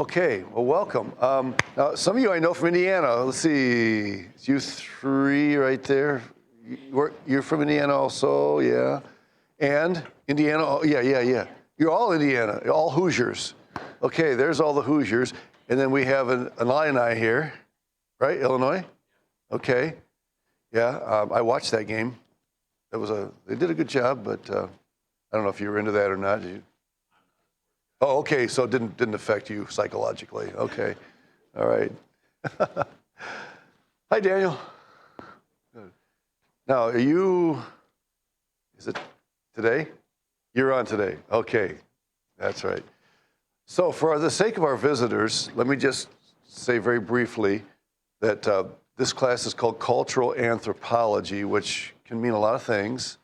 Okay, well, welcome. Now, some of you I know from Indiana. Let's see, it's you three right there. You're from Indiana also, yeah. And Indiana, oh, yeah. You're all Indiana, all Hoosiers. Okay, there's all the Hoosiers. And then we have an Illini here, right? Illinois? Okay, yeah. I watched that game. They did a good job, but I don't know if you were into that or not. Oh, okay, so it didn't affect you psychologically. Okay, all right. Hi, Daniel. Good. Now, is it today? You're on today. Okay, that's right. So for the sake of our visitors, let me just say very briefly that this class is called Cultural Anthropology, which can mean a lot of things.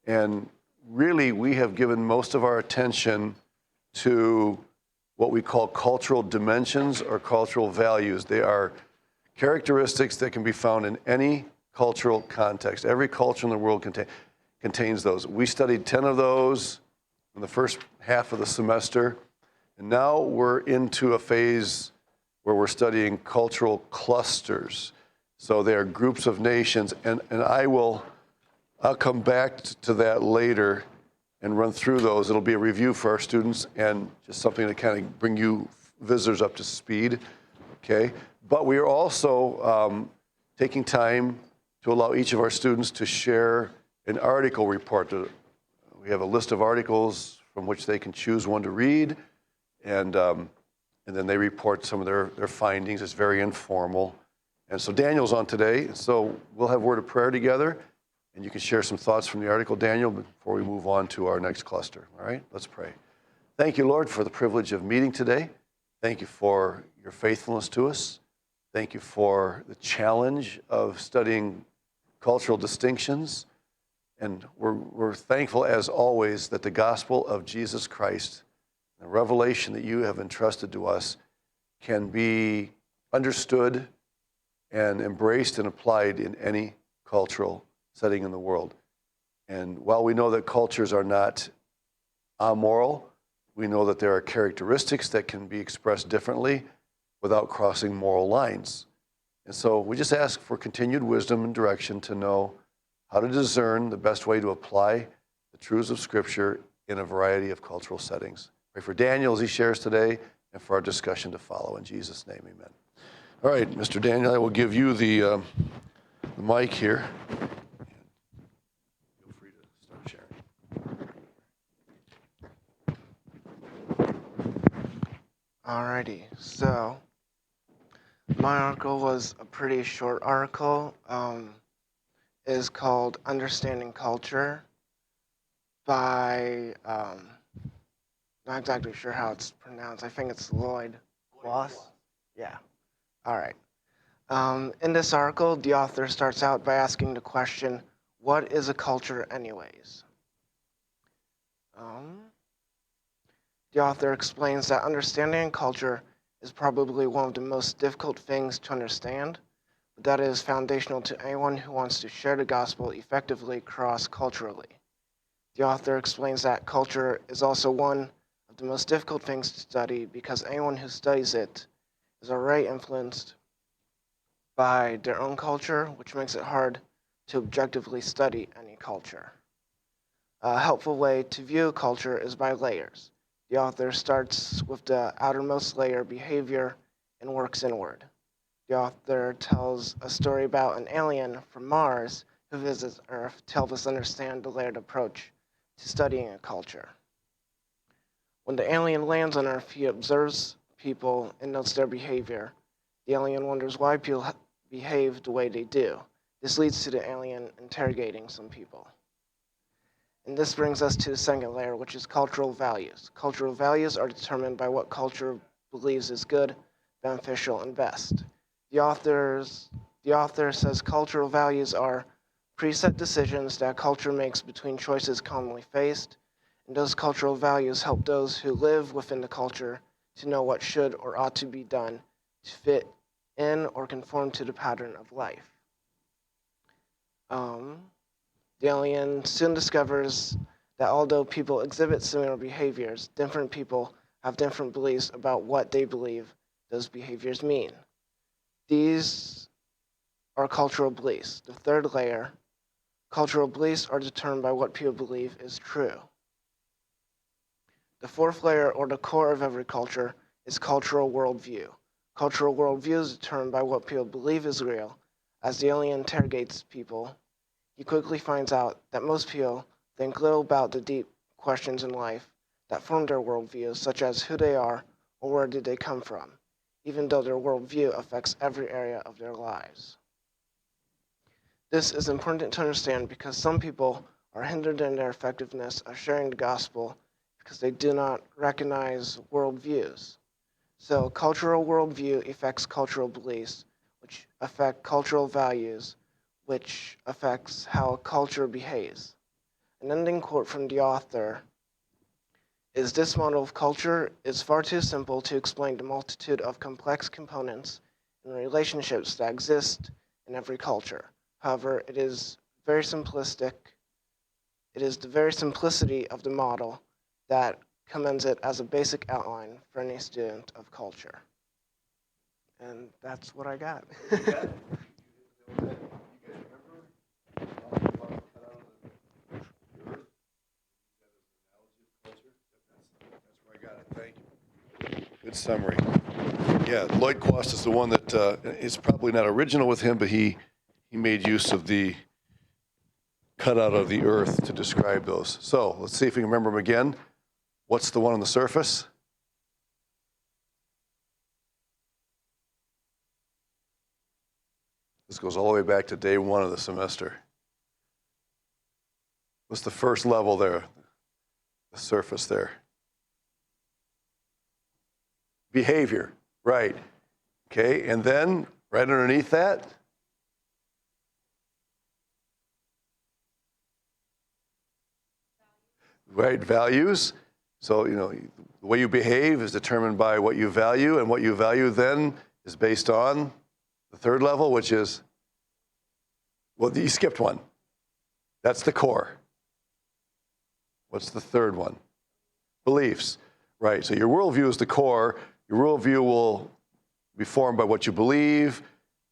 And really, we have given most of our attention to what we call cultural dimensions or cultural values. They are characteristics that can be found in any cultural context. Every culture in the world contains those. We studied 10 of those in the first half of the semester, and now we're into a phase where we're studying cultural clusters. So they are groups of nations, and I'll come back to that later and run through those. It'll be a review for our students and just something to kind of bring you visitors up to speed, okay? But we are also taking time to allow each of our students to share an article report. We have a list of articles from which they can choose one to read, and then they report some of their findings. It's very informal. And so Daniel's on today, so we'll have a word of prayer together, and you can share some thoughts from the article, Daniel, before we move on to our next cluster. All right, let's pray. Thank you, Lord, for the privilege of meeting today. Thank you for your faithfulness to us. Thank you for the challenge of studying cultural distinctions. And we're thankful, as always, that the gospel of Jesus Christ, the revelation that you have entrusted to us, can be understood and embraced and applied in any cultural setting in the world. And while we know that cultures are not amoral, we know that there are characteristics that can be expressed differently without crossing moral lines. And so we just ask for continued wisdom and direction to know how to discern the best way to apply the truths of Scripture in a variety of cultural settings. Pray for Daniel as he shares today and for our discussion to follow. In Jesus' name, amen. All right, Mr. Daniel, I will give you the mic here. Feel free to start sharing. Alrighty, so my article was a pretty short article. It is called Understanding Culture by, not exactly sure how it's pronounced. I think it's Lloyd Ross. Yeah, all right. In this article, the author starts out by asking the question, what is a culture anyways? The author explains that understanding culture is probably one of the most difficult things to understand, but that is foundational to anyone who wants to share the gospel effectively cross-culturally. The author explains that culture is also one of the most difficult things to study because anyone who studies it is already influenced by their own culture, which makes it hard to objectively study any culture. A helpful way to view culture is by layers. The author starts with the outermost layer, behavior, and works inward. The author tells a story about an alien from Mars who visits Earth to help us understand the layered approach to studying a culture. When the alien lands on Earth, he observes people and notes their behavior. The alien wonders why people behave the way they do. This leads to the alien interrogating some people. And this brings us to the second layer, which is cultural values. Cultural values are determined by what culture believes is good, beneficial, and best. The author says cultural values are preset decisions that culture makes between choices commonly faced, and those cultural values help those who live within the culture to know what should or ought to be done to fit in or conform to the pattern of life. The alien soon discovers that although people exhibit similar behaviors, different people have different beliefs about what they believe those behaviors mean. These are cultural beliefs. The third layer, cultural beliefs are determined by what people believe is true. The fourth layer, or the core of every culture, is cultural worldview. Cultural worldview is determined by what people believe is real. As the alien interrogates people, he quickly finds out that most people think little about the deep questions in life that form their worldview, such as who they are or where did they come from, even though their worldview affects every area of their lives. This is important to understand because some people are hindered in their effectiveness of sharing the gospel because they do not recognize worldviews. So cultural worldview affects cultural beliefs, which affect cultural values, which affects how a culture behaves. An ending quote from the author is, "This model of culture is far too simple to explain the multitude of complex components and relationships that exist in every culture. However, it is very simplistic. It is the very simplicity of the model that commends it as a basic outline for any student of culture." And that's what I got. Thank you. Good summary. Yeah, Lloyd Quast is the one that is probably not original with him, but he made use of the cutout of the earth to describe those. So let's see if we can remember them again. What's the one on the surface? This goes all the way back to day one of the semester. What's the first level there? The surface there. Behavior, right. Okay, and then right underneath that, right, values. So, the way you behave is determined by what you value, and what you value then is based on the third level, which is, well, you skipped one. That's the core. What's the third one? Beliefs, right. So your worldview is the core. Your worldview will be formed by what you believe,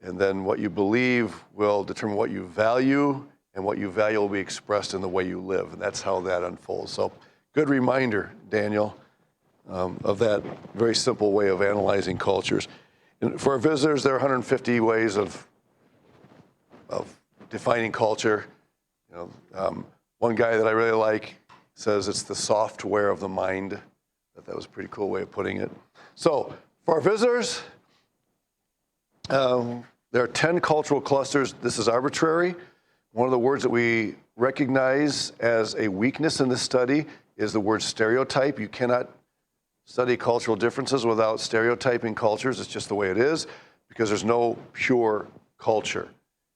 and then what you believe will determine what you value, and what you value will be expressed in the way you live, and that's how that unfolds. So good reminder, Daniel, of that very simple way of analyzing cultures. And for our visitors, there are 150 ways of defining culture. One guy that I really like says it's the software of the mind. That was a pretty cool way of putting it. So for our visitors, there are 10 cultural clusters. This is arbitrary. One of the words that we recognize as a weakness in this study is the word stereotype. You cannot study cultural differences without stereotyping cultures. It's just the way it is, because there's no pure culture.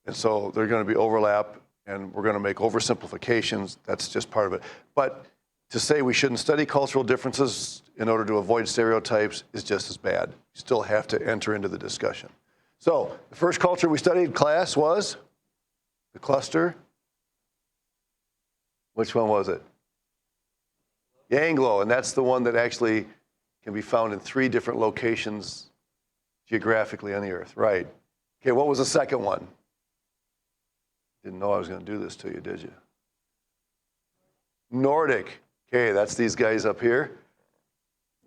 And so there's going to be overlap, and we're going to make oversimplifications. That's just part of it. But to say we shouldn't study cultural differences in order to avoid stereotypes is just as bad. You still have to enter into the discussion. So the first culture we studied in class was the cluster. Which one was it? The Anglo, and that's the one that actually can be found in 3 different locations geographically on the earth. Right. Okay, what was the second one? Didn't know I was going to do this to you, did you? Nordic. Okay, that's these guys up here.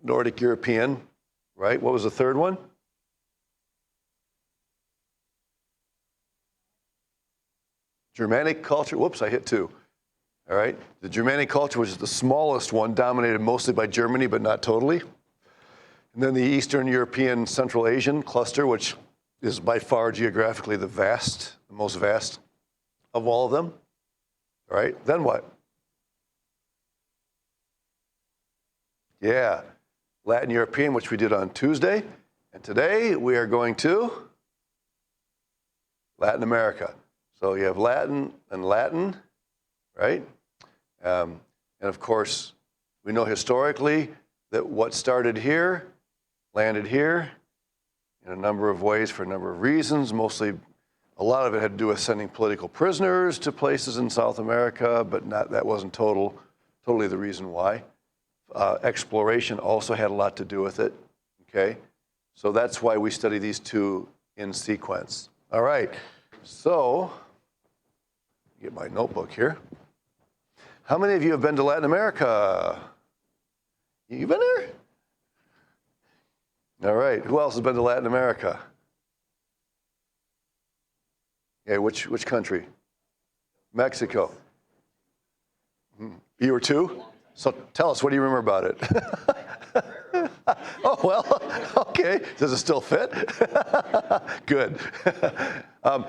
Nordic European, right? What was the third one? Germanic culture. Whoops, I hit 2. All right. The Germanic culture, which is the smallest one, dominated mostly by Germany, but not totally. And then the Eastern European Central Asian cluster, which is by far geographically the most vast of all of them. All right. Then what? Yeah. Latin European, which we did on Tuesday. And today we are going to Latin America. So you have Latin and Latin, right? And of course, we know historically that what started here landed here in a number of ways for a number of reasons. Mostly, a lot of it had to do with sending political prisoners to places in South America, but that wasn't totally the reason why. exploration also had a lot to do with it, okay? So that's why we study these two in sequence. All right, so, get my notebook here. How many of you have been to Latin America? You been there? All right, who else has been to Latin America? Okay, which country? Mexico. You were two? So tell us, what do you remember about it? Oh, well, okay. Does it still fit? Good.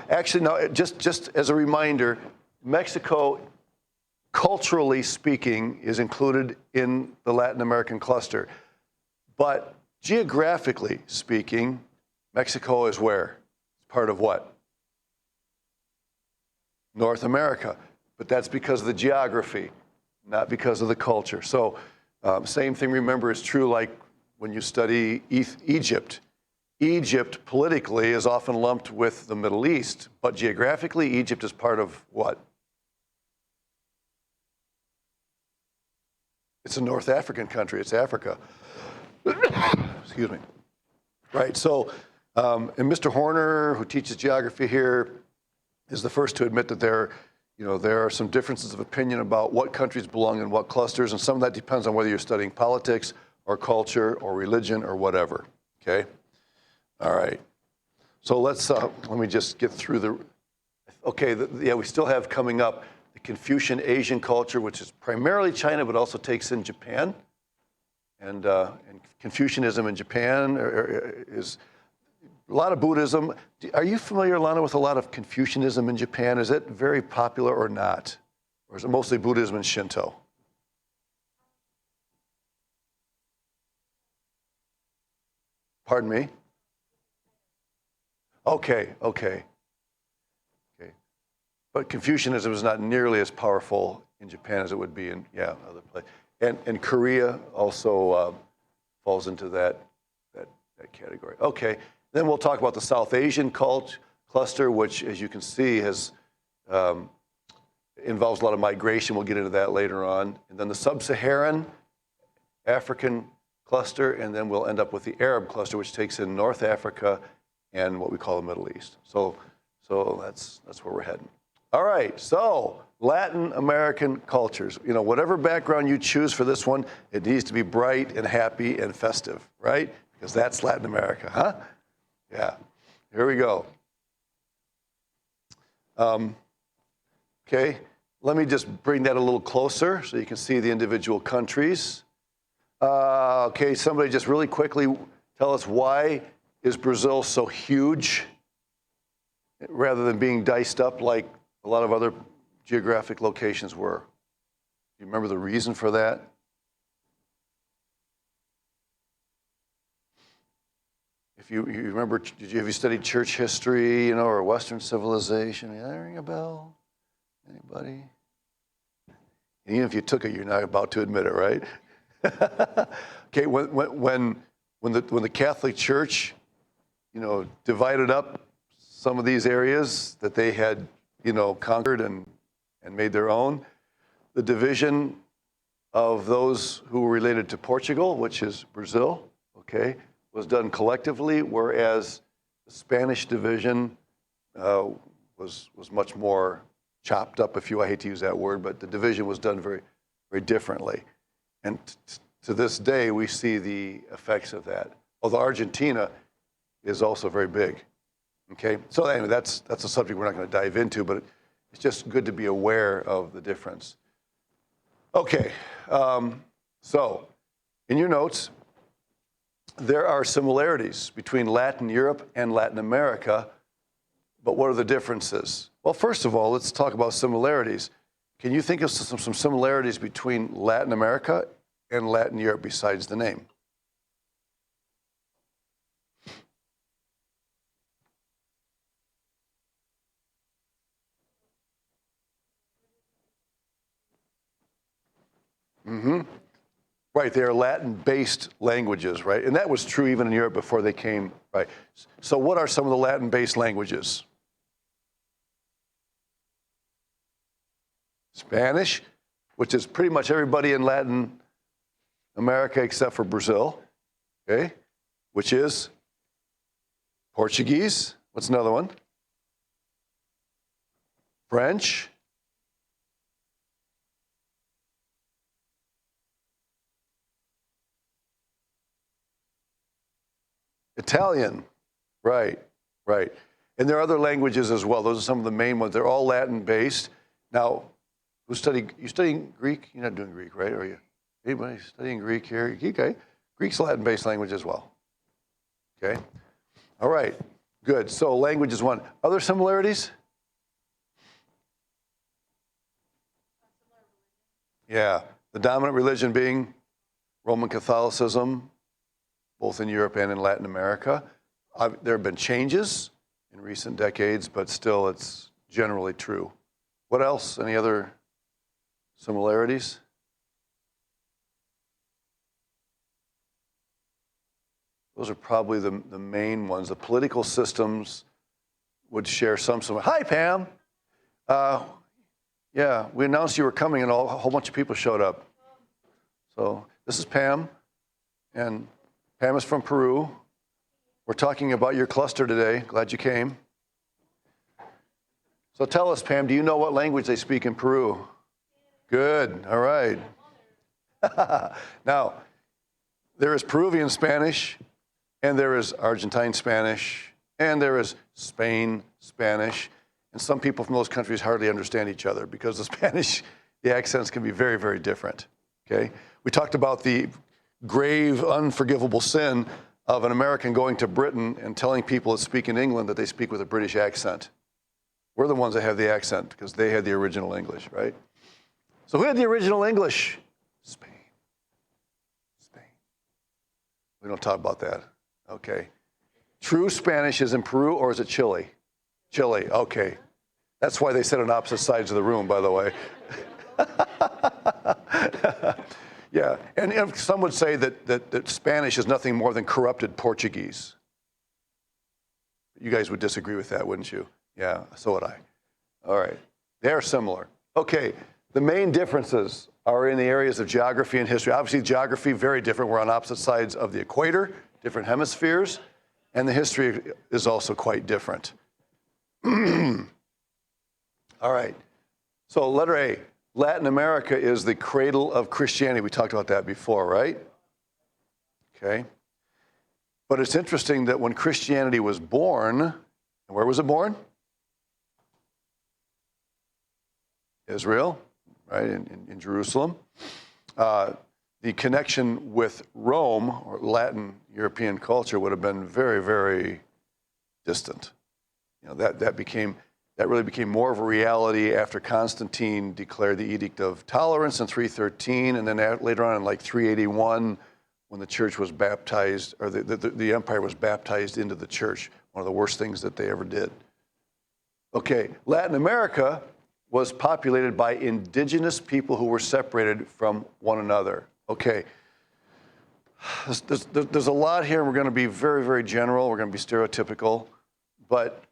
Actually, no, just as a reminder, Mexico, culturally speaking, is included in the Latin American cluster. But geographically speaking, Mexico is where? It's part of what? North America. But that's because of the geography, not because of the culture. So same thing, remember, is true like when you study Egypt. Egypt politically is often lumped with the Middle East, but geographically, Egypt is part of what? It's a North African country. It's Africa. Excuse me. Right, so, and Mr. Horner, who teaches geography here, is the first to admit that there are some differences of opinion about what countries belong in what clusters, and some of that depends on whether you're studying politics or culture or religion or whatever, okay? All right, so let me just get through we still have coming up the Confucian Asian culture, which is primarily China, but also takes in Japan. And Confucianism in Japan is a lot of Buddhism. Are you familiar, Lana, with a lot of Confucianism in Japan? Is it very popular or not? Or is it mostly Buddhism and Shinto? Pardon me? Okay. But Confucianism is not nearly as powerful in Japan as it would be in, other places. And Korea also falls into that category. Okay. Then we'll talk about the South Asian cluster, which, as you can see, involves a lot of migration. We'll get into that later on. And then the Sub-Saharan African cluster, and then we'll end up with the Arab cluster, which takes in North Africa and what we call the Middle East. So that's where we're heading. All right, so Latin American cultures. Whatever background you choose for this one, it needs to be bright and happy and festive, right? Because that's Latin America, huh? Yeah, here we go. Okay, let me just bring that a little closer so you can see the individual countries. Okay, somebody just really quickly tell us, why is Brazil so huge rather than being diced up like a lot of other geographic locations were? Do you remember the reason for that? If you remember, have you studied church history, or Western civilization? Does that ring a bell? Anybody? And even if you took it, you're not about to admit it, right? Okay, when the Catholic Church, divided up some of these areas that they had, conquered and made their own, the division of those who were related to Portugal, which is Brazil, okay, was done collectively, whereas the Spanish division was much more chopped up, I hate to use that word, but the division was done very, very differently. And to this day, we see the effects of that. Although Argentina is also very big, okay? So anyway, that's a subject we're not going to dive into, but it's just good to be aware of the difference. Okay, so in your notes, there are similarities between Latin Europe and Latin America, but what are the differences? Well, first of all, let's talk about similarities. Can you think of some similarities between Latin America and Latin Europe besides the name? Mm-hmm. Right, they are Latin-based languages, right? And that was true even in Europe before they came, right? So what are some of the Latin-based languages? Spanish, which is pretty much everybody in Latin America except for Brazil, okay, which is Portuguese. What's another one? French. Italian. Right, right. And there are other languages as well. Those are some of the main ones. They're all Latin-based. Now, you studying Greek? You're not doing Greek, right? Are you? Anybody studying Greek here? Okay. Greek's a Latin-based language as well. Okay. All right. Good. So language is one. Other similarities? Yeah. The dominant religion being Roman Catholicism, both in Europe and in Latin America. There have been changes in recent decades, but still it's generally true. What else? Any other similarities? Those are probably the main ones. The political systems would share some. Hi, Pam. Yeah, we announced you were coming and a whole bunch of people showed up. So this is Pam, and Pam is from Peru. We're talking about your cluster today. Glad you came. So tell us, Pam, do you know what language they speak in Peru? Good, all right. Now, there is Peruvian Spanish, and there is Argentine Spanish, and there is Spain Spanish. And some people from those countries hardly understand each other because the Spanish, the accents can be very, very different, okay? We talked about the grave, unforgivable sin of an American going to Britain and telling people that speak in England that they speak with a British accent. We're the ones that have the accent because they had the original English, right? So who had the original English? Spain. Spain. We don't talk about that, okay? True Spanish is in Peru, or is it Chile? Chile, okay. That's why they sit on opposite sides of the room, by the way. Yeah, and some would say that Spanish is nothing more than corrupted Portuguese. You guys would disagree with that, wouldn't you? Yeah, so would I. All right, they're similar. Okay, the main differences are in the areas of geography and history. Obviously, geography, very different. We're on opposite sides of the equator, different hemispheres, and the history is also quite different. All right, so letter A, Latin America is the cradle of Christianity. We talked about that before, right? Okay. But it's interesting that when Christianity was born, where was it born? Israel, right, in Jerusalem. The connection with Rome, or Latin European culture, would have been very, very distant. You know, that really became more of a reality after Constantine declared the Edict of Tolerance in 313, and then later on in like 381, when the church was baptized, or the empire was baptized into the church, one of the worst things that they ever did. Okay, Latin America was populated by indigenous people who were separated from one another. Okay, there's a lot here. We're going to be very, very general. We're going to be stereotypical, but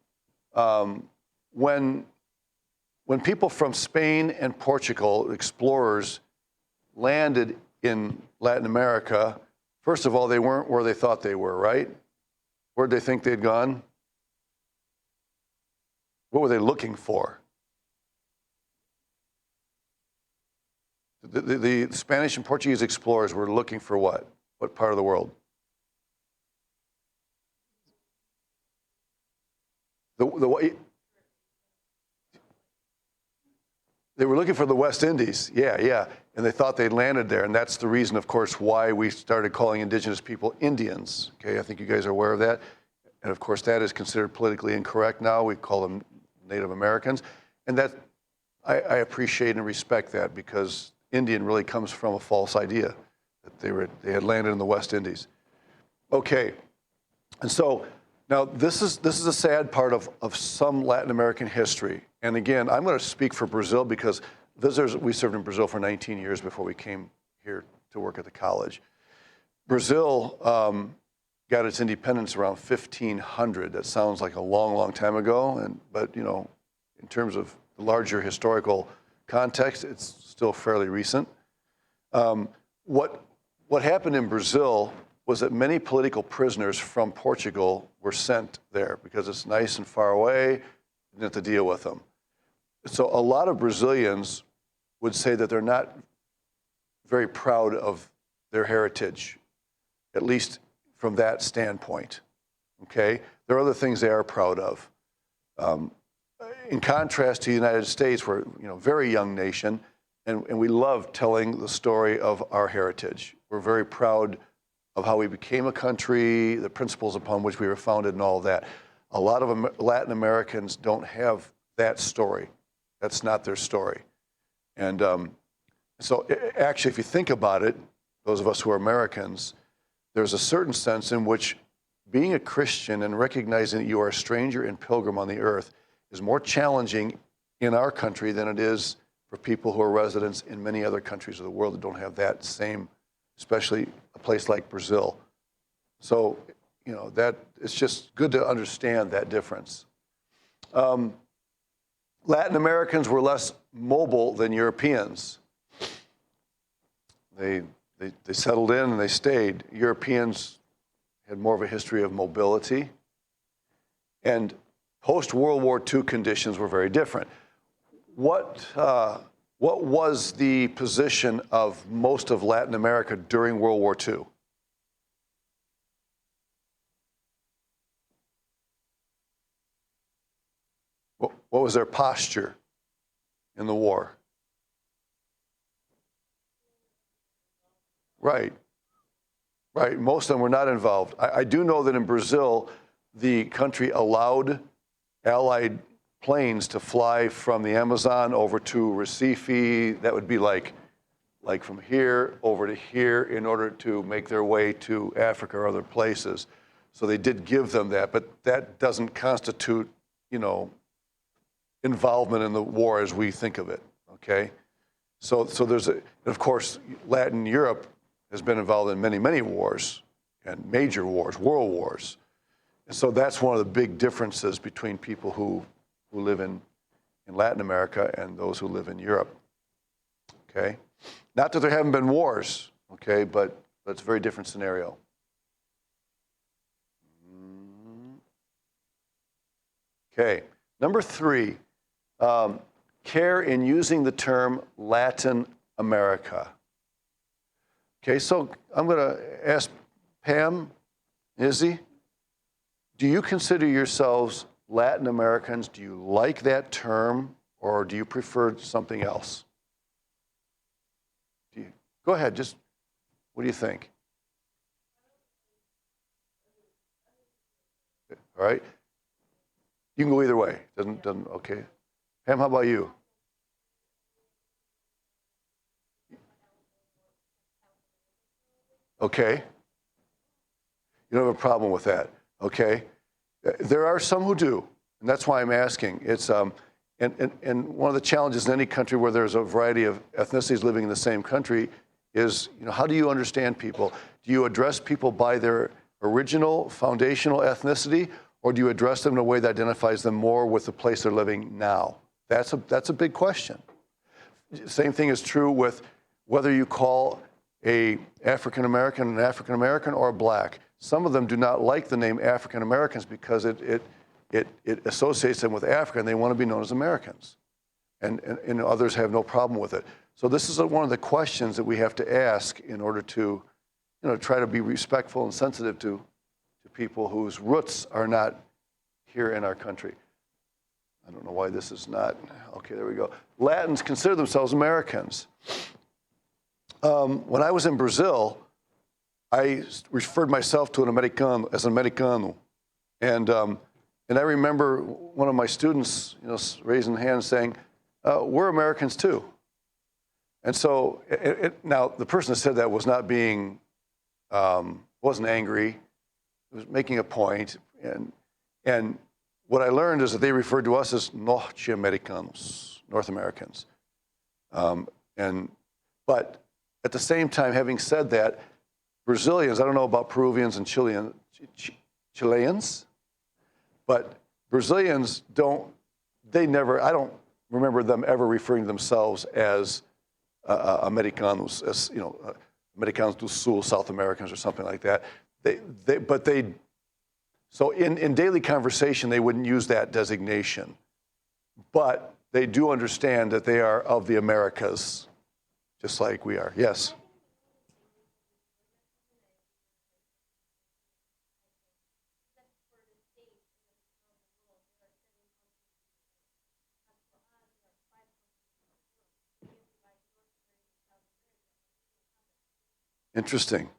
when people from Spain and Portugal, explorers, landed in Latin America, first of all, they weren't where they thought they were, right? Where'd they think they'd gone? What were they looking for? The Spanish and Portuguese explorers were looking for what? What part of the world? They were looking for the West Indies, yeah, and they thought they'd landed there, and that's the reason, of course, why we started calling indigenous people Indians, okay? I think you guys are aware of that, and of course that is considered politically incorrect now. We call them Native Americans, and that I appreciate and respect that, because Indian really comes from a false idea that they had landed in the West Indies. Okay, and so now this is a sad part of some Latin American history. And again, I'm going to speak for Brazil because we served in Brazil for 19 years before we came here to work at the college. Brazil got its independence around 1500. That sounds like a long, long time ago, but you know, in terms of the larger historical context, it's still fairly recent. What what happened in Brazil was that many political prisoners from Portugal were sent there because it's nice and far away, didn't have to deal with them. So a lot of Brazilians would say that they're not very proud of their heritage, at least from that standpoint, okay? There are other things they are proud of. In contrast to the United States, we're a very young nation, and we love telling the story of our heritage. We're very proud of how we became a country, the principles upon which we were founded, and all of that. A lot of Latin Americans don't have that story. That's not their story. And so actually, if you think about it, those of us who are Americans, there's a certain sense in which being a Christian and recognizing that you are a stranger and pilgrim on the earth is more challenging in our country than it is for people who are residents in many other countries of the world that don't have that same, especially a place like Brazil. So, that it's just good to understand that difference. Latin Americans were less mobile than Europeans. They settled in and they stayed. Europeans had more of a history of mobility. And post-World War II conditions were very different. What was the position of most of Latin America during World War II? What was their posture in the war? Right. Most of them were not involved. I do know that in Brazil, the country allowed Allied planes to fly from the Amazon over to Recife. That would be like from here over to here in order to make their way to Africa or other places. So they did give them that, but that doesn't constitute, involvement in the war as we think of it, okay? So there's of course, Latin Europe has been involved in many, many wars and major wars, world wars. And so that's one of the big differences between people who live in Latin America and those who live in Europe, okay? Not that there haven't been wars, okay, but it's a very different scenario. Okay, number 3, care in using the term Latin America. Okay, so I'm going to ask Pam, Izzy, do you consider yourselves Latin Americans? Do you like that term, or do you prefer something else? Go ahead, just what do you think? All right. You can go either way. Doesn't okay. Pam, how about you? Okay. You don't have a problem with that. Okay. There are some who do, and that's why I'm asking. It's and one of the challenges in any country where there's a variety of ethnicities living in the same country is, how do you understand people? Do you address people by their original foundational ethnicity, or do you address them in a way that identifies them more with the place they're living now? That's a big question. Same thing is true with whether you call a African American an African American or a black. Some of them do not like the name African Americans because it associates them with Africa, and they want to be known as Americans. And others have no problem with it. So this is one of the questions that we have to ask in order to, try to be respectful and sensitive to people whose roots are not here in our country. I don't know why this is not. Okay, there we go. Latins consider themselves Americans. When I was in Brazil, I referred myself to an Americano, as an Americano. And I remember one of my students, raising a hand saying, we're Americans too. And so, now the person that said that was not being, wasn't angry, was making a point. And what I learned is that they referred to us as Norte-Americanos, North Americans. But at the same time, having said that, Brazilians, I don't know about Peruvians and Chileans, but Brazilians I don't remember them ever referring to themselves as Americanos, as, Americanos do Sul, South Americans or something like that. So in daily conversation, they wouldn't use that designation. But they do understand that they are of the Americas, just like we are. Yes? Interesting.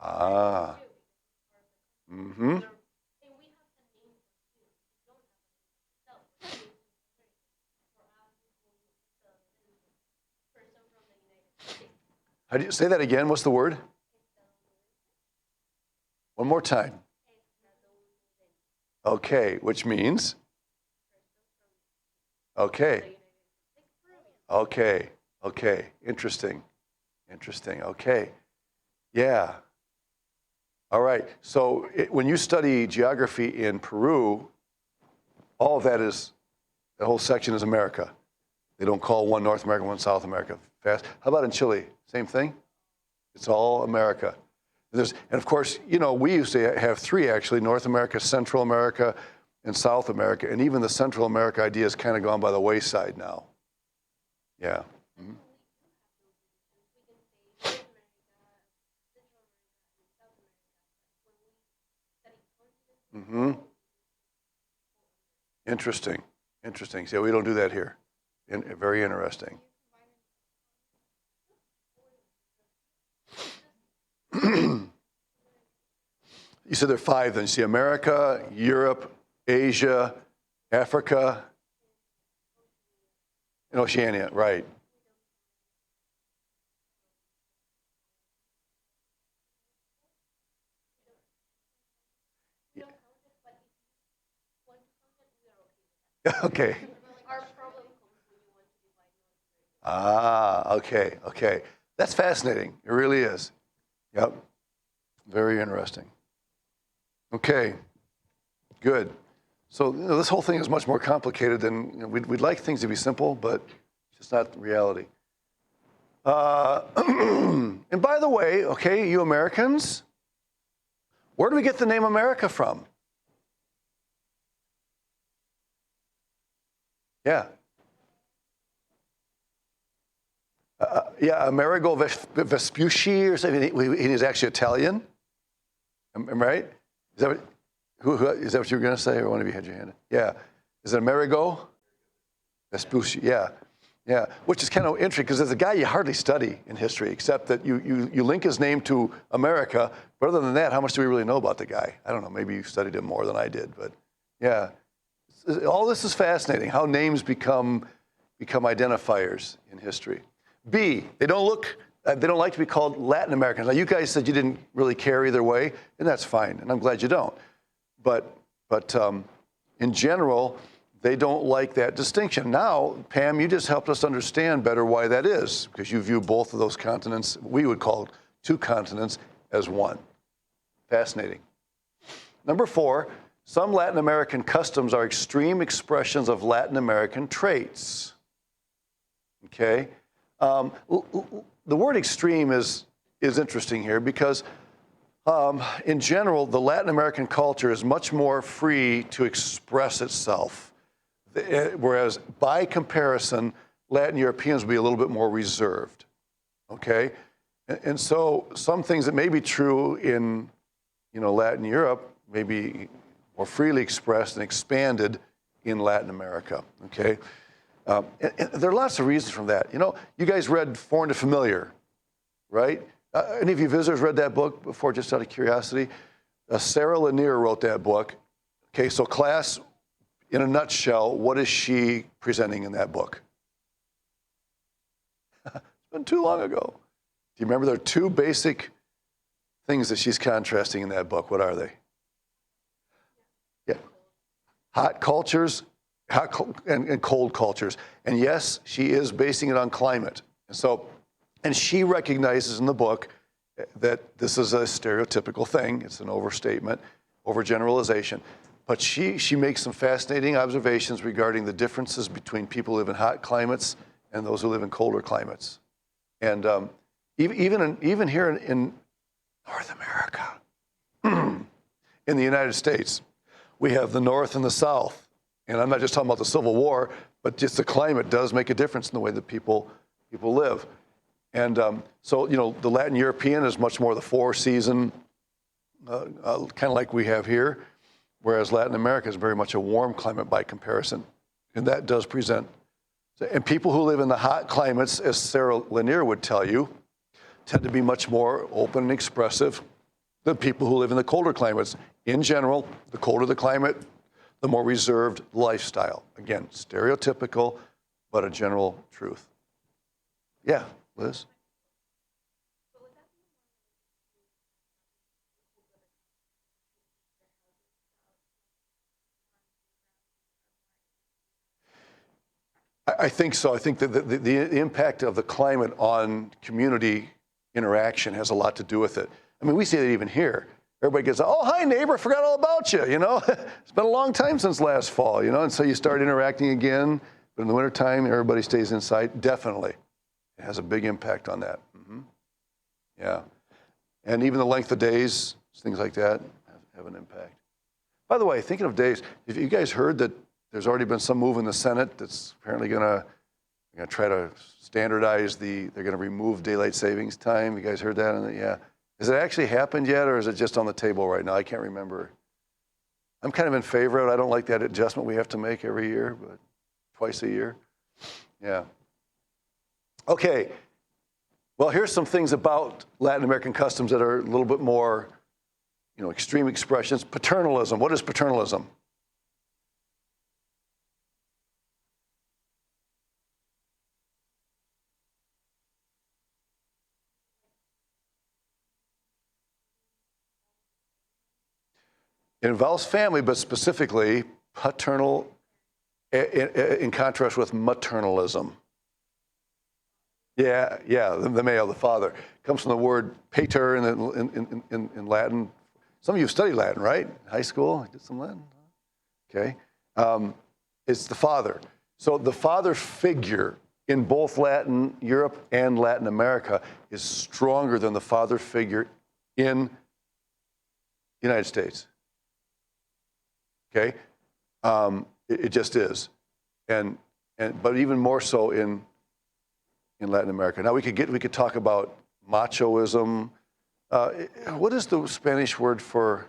Ah. Mm-hmm. How do you say that again? What's the word? One more time. Okay, which means? Okay. Okay. Okay. Interesting. Interesting. Okay. Yeah. All right. So when you study geography in Peru, all of that is, the whole section is America. They don't call one North America, one South America. Fast. How about in Chile? Same thing? It's all America. And of course, you know, we used to have three actually: North America, Central America, and South America. And even the Central America idea has kind of gone by the wayside now. Yeah. Mm-hmm. Interesting. Interesting. See, we don't do that here. Very interesting. You said there are five then. You see America, Europe, Asia, Africa, and Oceania, right. Okay. Ah, okay, okay. That's fascinating. It really is. Yep. Very interesting. Okay, good. So you know, this whole thing is much more complicated than, you know, we'd like things to be simple, but it's just not reality. And by the way, okay, you Americans, where do we get the name America from? Yeah. Yeah, Amerigo Vespucci or something. He is actually Italian. Am I right? Is that is that what you were going to say, or one of you had your hand up? Yeah. Is it Amerigo Vespucci? Yeah. Yeah. Which is kind of interesting because there's a guy you hardly study in history, except that you link his name to America. But other than that, how much do we really know about the guy? I don't know. Maybe you studied him more than I did. But yeah. All this is fascinating, how names become identifiers in history. B, they don't like to be called Latin Americans. Now, you guys said you didn't really care either way, and that's fine, and I'm glad you don't. But in general, they don't like that distinction. Now, Pam, you just helped us understand better why that is, because you view both of those continents, we would call two continents, as one. Fascinating. Number 4, some Latin American customs are extreme expressions of Latin American traits. Okay? The word extreme is interesting here because in general, the Latin American culture is much more free to express itself, whereas by comparison, Latin Europeans will be a little bit more reserved. Okay? And so some things that may be true in, you know, Latin Europe may be more freely expressed and expanded in Latin America, okay? And there are lots of reasons for that. You know, you guys read Foreign to Familiar, right? Any of you visitors read that book before, just out of curiosity? Sarah Lanier wrote that book. Okay, so class, in a nutshell, what is she presenting in that book? It's been too long ago. Do you remember there are 2 basic things that she's contrasting in that book? What are they? Yeah. Hot cultures, and cold cultures. And yes, she is basing it on climate. And she recognizes in the book that this is a stereotypical thing. It's an overstatement, overgeneralization. But she makes some fascinating observations regarding the differences between people who live in hot climates and those who live in colder climates. And even here in North America, in the United States, we have the North and the South. And I'm not just talking about the Civil War, but just the climate does make a difference in the way that people live. And so, the Latin European is much more the four-season, kind of like we have here, whereas Latin America is very much a warm climate by comparison. And that does present. And people who live in the hot climates, as Sarah Lanier would tell you, tend to be much more open and expressive than people who live in the colder climates. In general, the colder the climate, the more reserved lifestyle. Again, stereotypical, but a general truth. Yeah, Liz? I think so. I think that the impact of the climate on community interaction has a lot to do with it. I mean, we see that even here. Everybody gets, oh, hi, neighbor, forgot all about you, It's been a long time since last fall, And so you start interacting again. But in the wintertime, everybody stays inside. Definitely. It has a big impact on that. Yeah. And even the length of days, things like that, have an impact. By the way, thinking of days, have you guys heard that there's already been some move in the Senate that's apparently going to try to standardize they're going to remove daylight savings time? You guys heard that? Yeah. Has it actually happened yet, or is it just on the table right now? I can't remember. I'm kind of in favor of it. I don't like that adjustment we have to make every year, but twice a year. Yeah. Okay. Well, here's some things about Latin American customs that are a little bit more, extreme expressions. Paternalism. What is paternalism? It involves family, but specifically paternal, in contrast with maternalism. Yeah, the male, the father. Comes from the word pater in Latin. Some of you study Latin, right? High school, I did some Latin. Okay. It's the father. So the father figure in both Latin Europe and Latin America is stronger than the father figure in the United States. Okay, it just is, but even more so in Latin America. Now we could talk about machoism. What is the Spanish word for?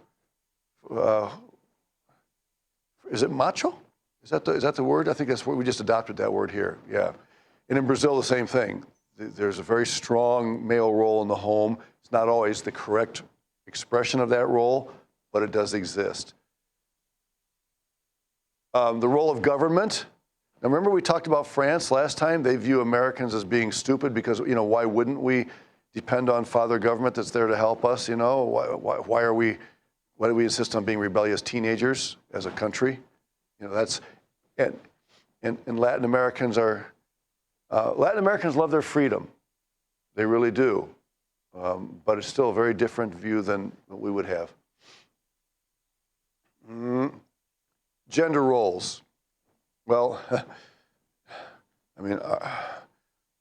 Is it macho? Is that the word? I think that's what we just adopted that word here. Yeah, and in Brazil the same thing. There's a very strong male role in the home. It's not always the correct expression of that role, but it does exist. The role of government. Now, remember we talked about France last time? They view Americans as being stupid because, why wouldn't we depend on father government that's there to help us? Why do we insist on being rebellious teenagers as a country? And Latin Americans love their freedom. They really do. But it's still a very different view than what we would have. Gender roles. Well, I mean,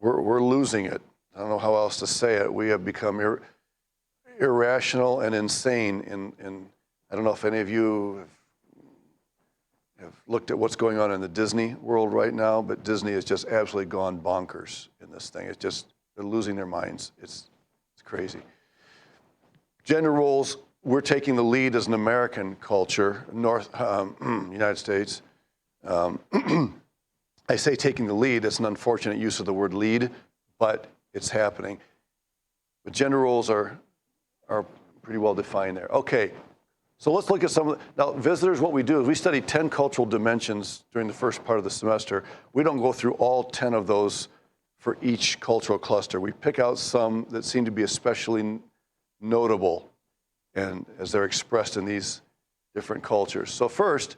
we're losing it. I don't know how else to say it. We have become irrational and insane. I don't know if any of you have looked at what's going on in the Disney world right now, but Disney has just absolutely gone bonkers in this thing. They're losing their minds. It's crazy. Gender roles. We're taking the lead as an American culture, United States. I say taking the lead. It's an unfortunate use of the word lead, but it's happening. But gender roles are pretty well defined there. Okay, so let's look at some of the, now visitors, what we do is we study 10 cultural dimensions during the first part of the semester. We don't go through all 10 of those for each cultural cluster. We pick out some that seem to be especially notable and as they're expressed in these different cultures. So first,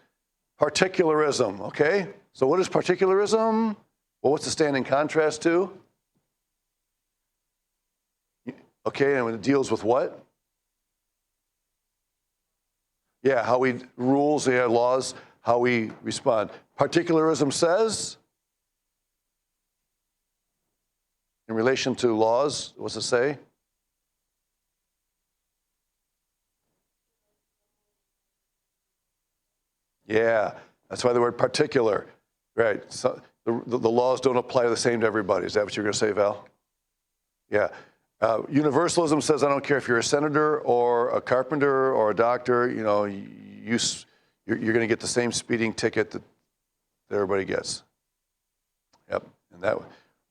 particularism, okay? So what is particularism? Well, what's the stand in contrast to? Okay, and it deals with what? Yeah, how we, rules, laws, how we respond. Particularism says? in relation to laws? What's it say? Yeah, that's why the word particular, right? So the laws don't apply the same to everybody. Is that what you're going to say, Val? Yeah. Universalism says I don't care if you're a senator or a carpenter or a doctor. You know, you're going to get the same speeding ticket that everybody gets. Yep, and that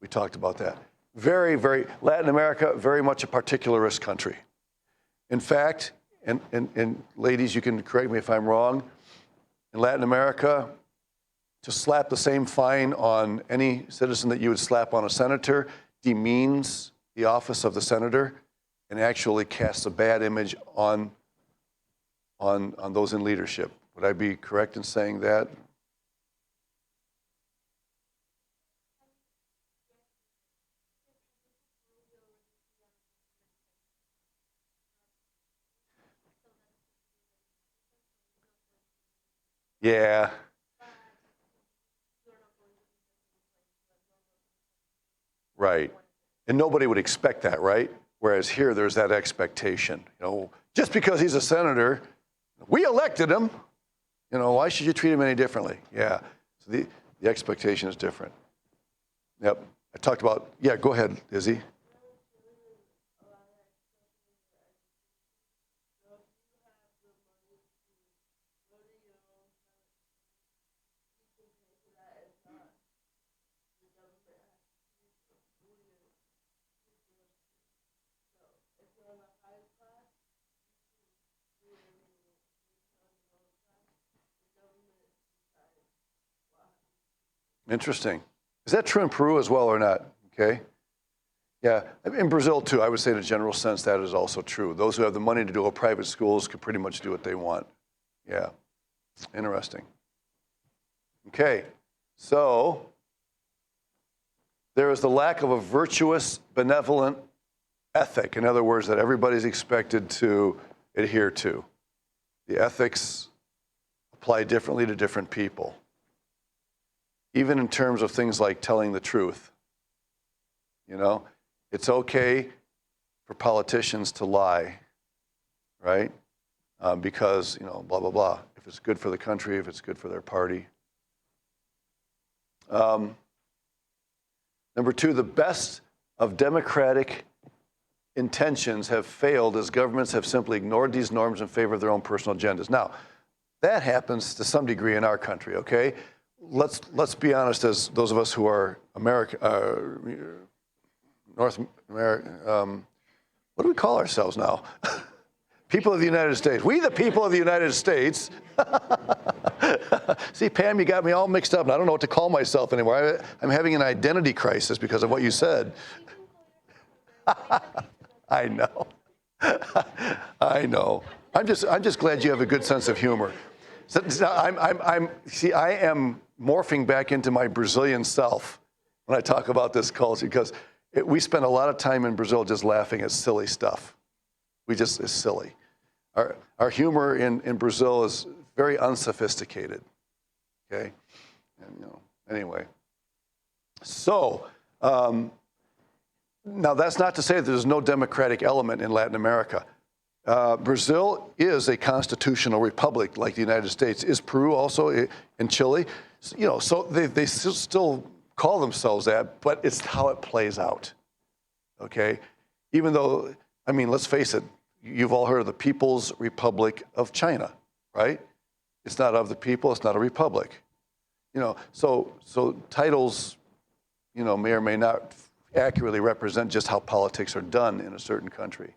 we talked about that. Very, very Latin America, very much a particularist country. In fact, and ladies, you can correct me if I'm wrong. In Latin America, to slap the same fine on any citizen that you would slap on a senator demeans the office of the senator and actually casts a bad image on those in leadership. Would I be correct in saying that? Yeah. Right. And nobody would expect that, right? Whereas here, there's that expectation. You know, just because he's a senator, we elected him. You know, why should you treat him any differently? Yeah. So the expectation is different. Yep. I talked about, yeah, go ahead, Izzy. Interesting. Is that true in Peru as well or not? Okay. Yeah, in Brazil too, I would say in a general sense that is also true. Those who have the money to do a private schools can pretty much do what they want. Yeah, interesting. Okay, so there is the lack of a virtuous, benevolent ethic. In other words, that everybody's expected to adhere to. The ethics apply differently to different people, even in terms of things like telling the truth. You know, it's okay for politicians to lie, right? Because, you know, blah, blah, blah. If it's good for the country, if it's good for their party. Number two, the best of democratic intentions have failed as governments have simply ignored these norms in favor of their own personal agendas. Now, that happens to some degree in our country, okay? Let's be honest, as those of us who are North America, what do we call ourselves now? People of the United States. We the people of the United States. See, Pam, you got me all mixed up, and I don't know what to call myself anymore. I'm having an identity crisis because of what you said. I know. I know. I'm just glad you have a good sense of humor. So, I am morphing back into my Brazilian self when I talk about this culture because we spend a lot of time in Brazil just laughing at silly stuff. It's silly. Our humor in Brazil is very unsophisticated. Okay, and you know, anyway. So now that's not to say that there's no democratic element in Latin America. Brazil is a constitutional republic like the United States. Is Peru also in Chile? You know, so they still call themselves that, but it's how it plays out. Okay, even though, I mean, let's face it, you've all heard of the People's Republic of China, right? It's not of the people, it's not a republic. You know, so titles, you know, may or may not accurately represent just how politics are done in a certain country.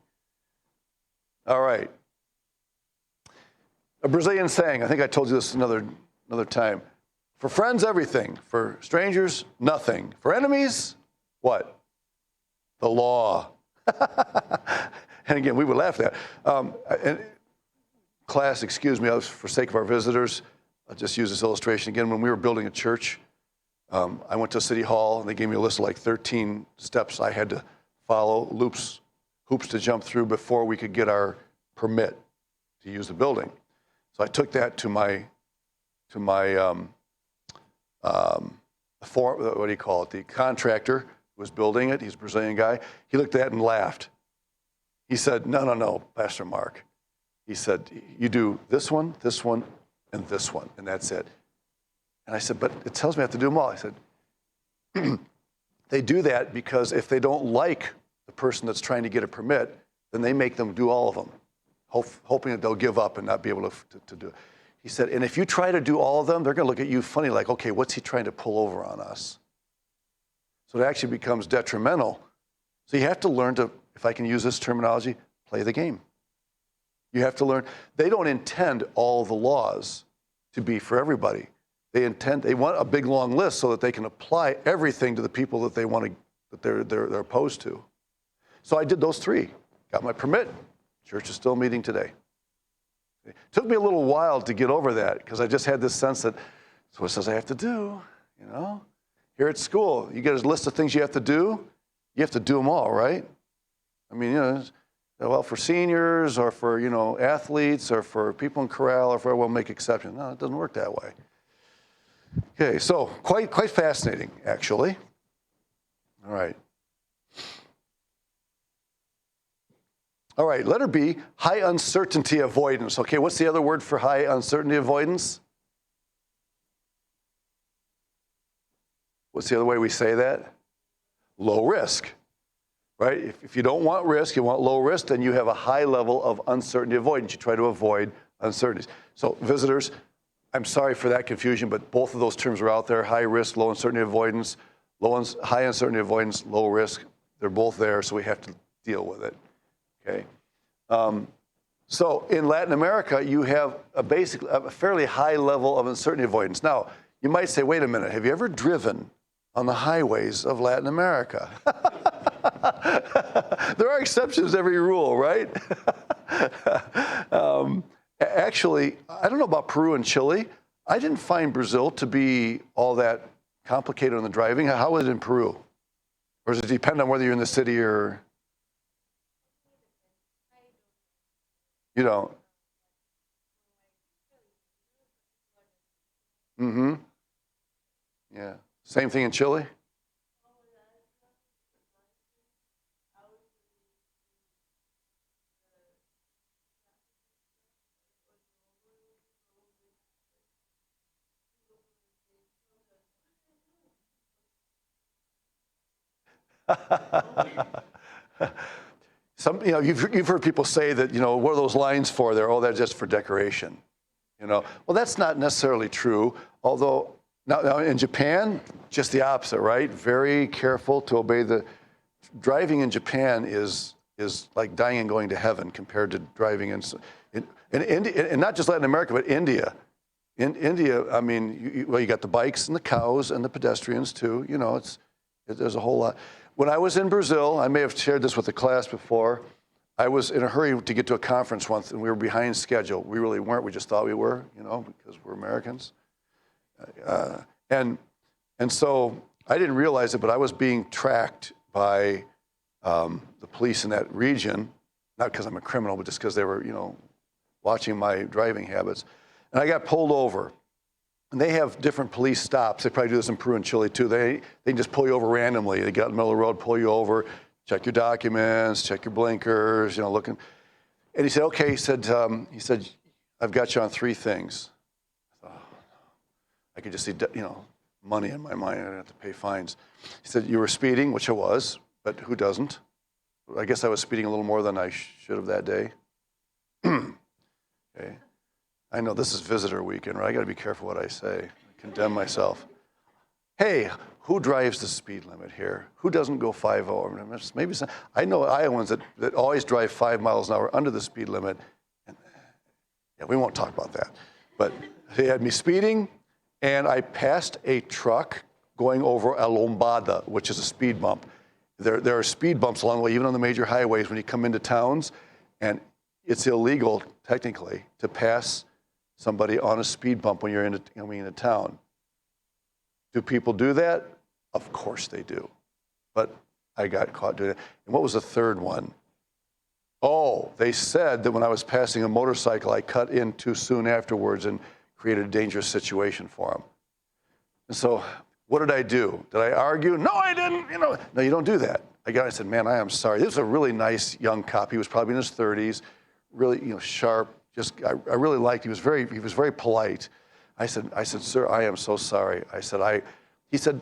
All right. A Brazilian saying, I think I told you this another time. For friends, everything. For strangers, nothing. For enemies, what? The law. And again, we would laugh at that. And class, excuse me, for sake of our visitors, I'll just use this illustration again. When we were building a church, I went to City Hall, and they gave me a list of like 13 steps I had to follow, hoops to jump through before we could get our permit to use the building. So I took that to my what do you call it? The contractor who was building it. He's a Brazilian guy. He looked at it and laughed. He said, no, Pastor Mark. He said, you do this one, and this one, and that's it. And I said, but it tells me I have to do them all. I said, they do that because if they don't like the person that's trying to get a permit, then they make them do all of them, hoping that they'll give up and not be able to do it. He said, and if you try to do all of them, they're going to look at you funny like, okay, what's he trying to pull over on us? So it actually becomes detrimental. So you have to learn to, if I can use this terminology, play the game. You have to learn. They don't intend all the laws to be for everybody. They want a big long list so that they can apply everything to the people that they want to, that they're opposed to. So I did those three. Got my permit. Church is still meeting today. It took me a little while to get over that because I just had this sense that that's what it says I have to do, you know. Here at school, you get a list of things you have to do. You have to do them all, right? I mean, you know, well, for seniors or for, you know, athletes or for people in corral or for, we'll make exceptions. No, it doesn't work that way. Okay, so quite fascinating, actually. All right. All right, letter B, high uncertainty avoidance. Okay, what's the other word for high uncertainty avoidance? What's the other way we say that? Low risk, right? If you don't want risk, you want low risk, then you have a high level of uncertainty avoidance. You try to avoid uncertainties. So visitors, I'm sorry for that confusion, but both of those terms are out there, high risk, low uncertainty avoidance, high uncertainty avoidance, low risk. They're both there, so we have to deal with it. Okay, so in Latin America, you have a fairly high level of uncertainty avoidance. Now, you might say, wait a minute, have you ever driven on the highways of Latin America? There are exceptions to every rule, right? Actually, I don't know about Peru and Chile. I didn't find Brazil to be all that complicated on the driving. How is it in Peru? Or does it depend on whether you're in the city or... You don't. Mm-hmm. Yeah. Same thing in Chile? You know, you've heard people say that, you know, what are those lines for there? Oh, they're just for decoration. You know, well, that's not necessarily true. Although now in Japan, just the opposite, right? Very careful to obey the. Driving in Japan is like dying and going to heaven compared to driving in India, and not just Latin America, but India. In India, I mean, you got the bikes and the cows and the pedestrians too. You know, there's a whole lot. When I was in Brazil, I may have shared this with the class before, I was in a hurry to get to a conference once, and we were behind schedule. We really weren't. We just thought we were, you know, because we're Americans. And so I didn't realize it, but I was being tracked by the police in that region, not because I'm a criminal, but just because they were, you know, watching my driving habits. And I got pulled over. And they have different police stops. They probably do this in Peru and Chile too. They just pull you over randomly. They get out in the middle of the road, pull you over, check your documents, check your blinkers, you know, looking. And he said, okay, he said, I've got you on 3 things. I could just see, you know, money in my mind. I didn't have to pay fines. He said, you were speeding, which I was, but who doesn't? I guess I was speeding a little more than I should have that day. Okay. I know this is visitor weekend, right? I got to be careful what I say. I condemn myself. Hey, who drives the speed limit here? Who doesn't go 5 maybe some, I know Iowans that always drive 5 miles an hour under the speed limit. And, yeah, we won't talk about that. But they had me speeding, and I passed a truck going over a lombada, which is a speed bump. There are speed bumps along the way, even on the major highways when you come into towns, and it's illegal, technically, to pass somebody on a speed bump when you're coming into town. Do people do that? Of course they do. But I got caught doing it. And what was the third one? Oh, they said that when I was passing a motorcycle, I cut in too soon afterwards and created a dangerous situation for them. And so What did I do? Did I argue? No, I didn't. No, you don't do that. I said, man, I am sorry. This was a really nice young cop. He was probably in his 30s, really, sharp. I really liked. He was very polite. I said, sir, I am so sorry. He said,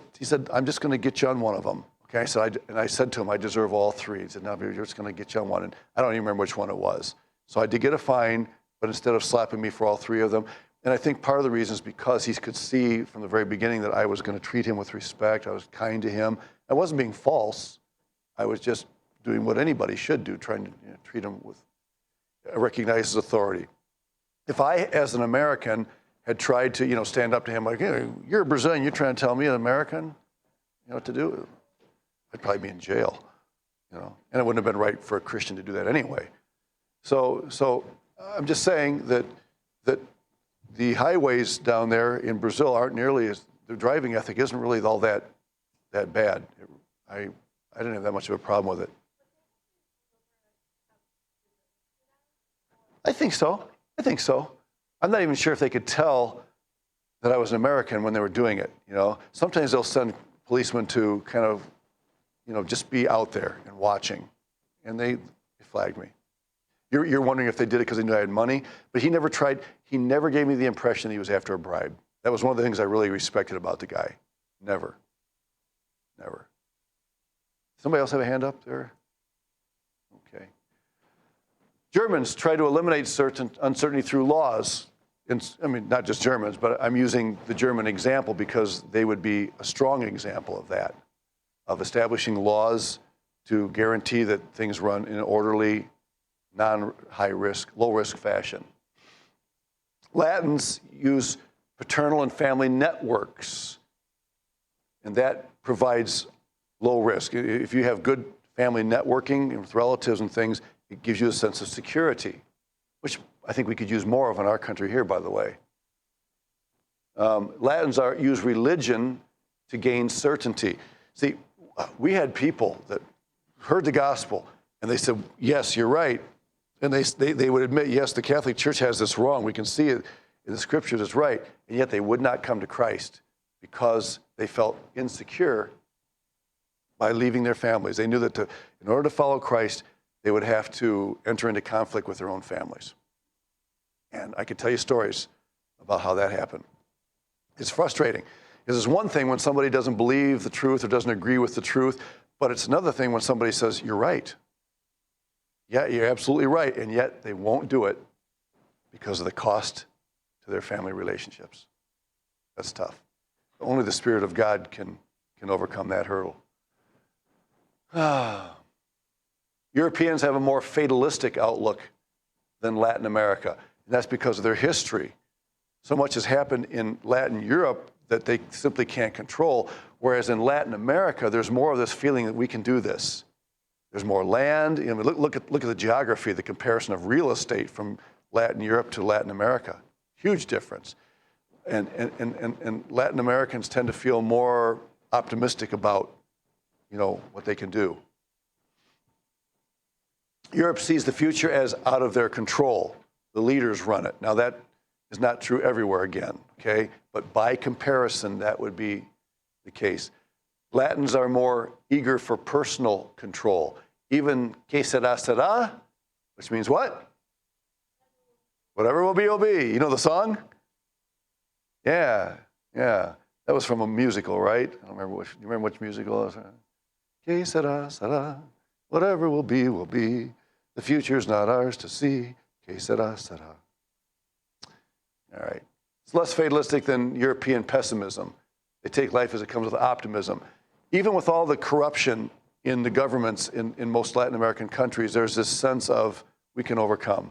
I'm just going to get you on one of them. Okay. I said to him, I deserve all three. He said, no, you're just going to get you on one. And I don't even remember which one it was. So I did get a fine, but instead of slapping me for all three of them, and I think part of the reason is because he could see from the very beginning that I was going to treat him with respect. I was kind to him. I wasn't being false. I was just doing what anybody should do, trying to treat him with, recognize his authority. If I, as an American, had tried to, stand up to him like, hey, you're a Brazilian, you're trying to tell me, an American, what to do, I'd probably be in jail, and it wouldn't have been right for a Christian to do that anyway. So I'm just saying that the highways down there in Brazil aren't nearly as, their driving ethic isn't really all that bad. I didn't have that much of a problem with it. I think so. I'm not even sure if they could tell that I was an American when they were doing it. Sometimes they'll send policemen to kind of, just be out there and watching, and they flagged me. You're wondering if they did it because they knew I had money, but he never gave me the impression that he was after a bribe. That was one of the things I really respected about the guy. Never. Somebody else have a hand up there? Okay. Germans try to eliminate uncertainty through laws. Not just Germans, but I'm using the German example because they would be a strong example of that, of establishing laws to guarantee that things run in an orderly, non-high risk, low risk fashion. Latins use paternal and family networks, and that provides low risk. If you have good family networking with relatives and things, it gives you a sense of security, which I think we could use more of in our country here, by the way. Latins use religion to gain certainty. See, we had people that heard the gospel and they said, yes, you're right. And they would admit, yes, the Catholic Church has this wrong. We can see it in the scriptures, it's right. And yet they would not come to Christ because they felt insecure by leaving their families. They knew that in order to follow Christ, they would have to enter into conflict with their own families. And I could tell you stories about how that happened. It's frustrating. Because it's one thing when somebody doesn't believe the truth or doesn't agree with the truth, but it's another thing when somebody says, you're right. Yeah, you're absolutely right. And yet they won't do it because of the cost to their family relationships. That's tough. Only the Spirit of God can overcome that hurdle. Europeans have a more fatalistic outlook than Latin America. And that's because of their history. So much has happened in Latin Europe that they simply can't control. Whereas in Latin America, there's more of this feeling that we can do this. There's more land. Look at the geography, the comparison of real estate from Latin Europe to Latin America. Huge difference. And Latin Americans tend to feel more optimistic about, what they can do. Europe sees the future as out of their control. The leaders run it. Now that is not true everywhere again, okay? But by comparison, that would be the case. Latins are more eager for personal control. Even que sera, sera, which means what? Whatever will be, will be. You know the song? Yeah. That was from a musical, right? I don't remember which. You remember which musical it was? Que sera, sera. Whatever will be, will be. The future's not ours to see. Que sera, sera. All right. It's less fatalistic than European pessimism. They take life as it comes with optimism. Even with all the corruption in the governments in most Latin American countries, there's this sense of we can overcome.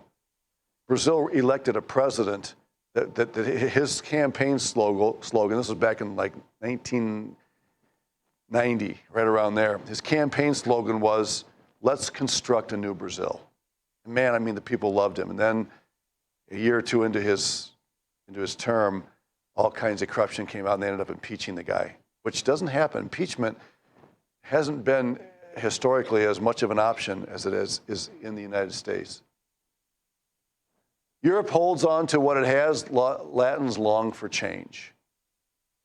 Brazil elected a president that his campaign slogan, this was back in like 1990, right around there. His campaign slogan was, let's construct a new Brazil. And man, the people loved him. And then a year or two into his term, all kinds of corruption came out and they ended up impeaching the guy, which doesn't happen. Impeachment hasn't been historically as much of an option as it is in the United States. Europe holds on to what it has. Latins long for change.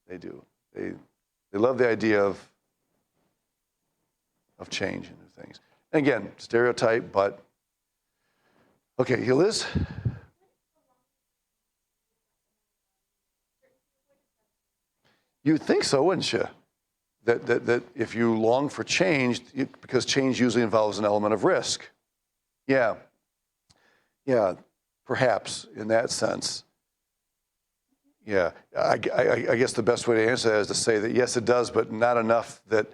They do. They love the idea of change and new things. And again, stereotype, but okay, Liz? You'd think so, wouldn't you? That if you long for change, because change usually involves an element of risk. Yeah, perhaps in that sense. Yeah, I guess the best way to answer that is to say that yes, it does, but not enough that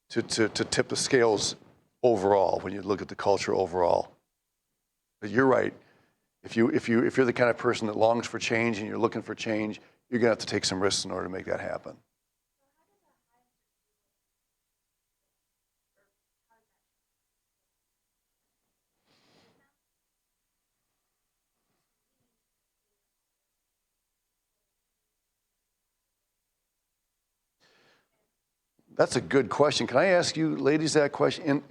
to tip the scales overall when you look at the culture overall. But you're right. If you're the kind of person that longs for change and you're looking for change, you're gonna have to take some risks in order to make that happen. That's a good question. Can I ask you, ladies, that question?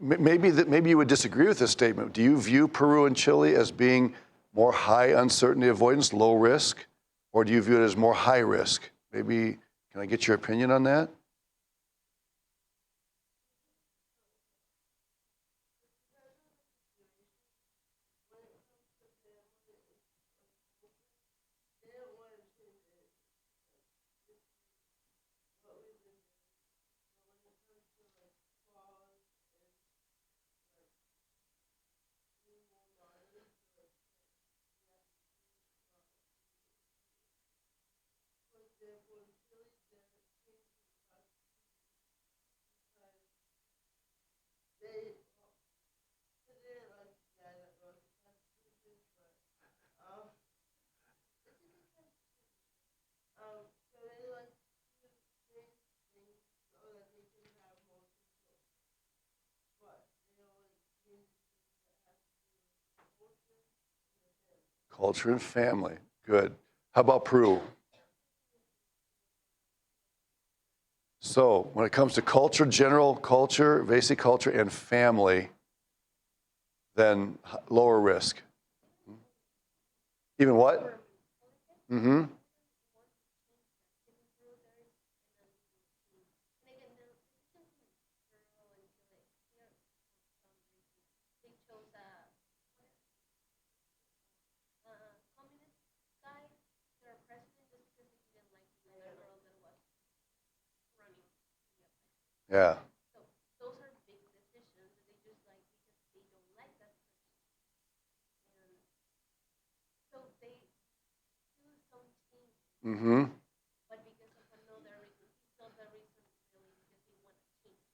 Maybe you would disagree with this statement. Do you view Peru and Chile as being more high uncertainty avoidance, low risk, or do you view it as more high risk? Maybe, can I get your opinion on that? Culture and family, good. How about Peru? So when it comes to culture, general culture, basic culture, and family, then lower risk. Even what? Mm-hmm. Yeah. Mm-hmm.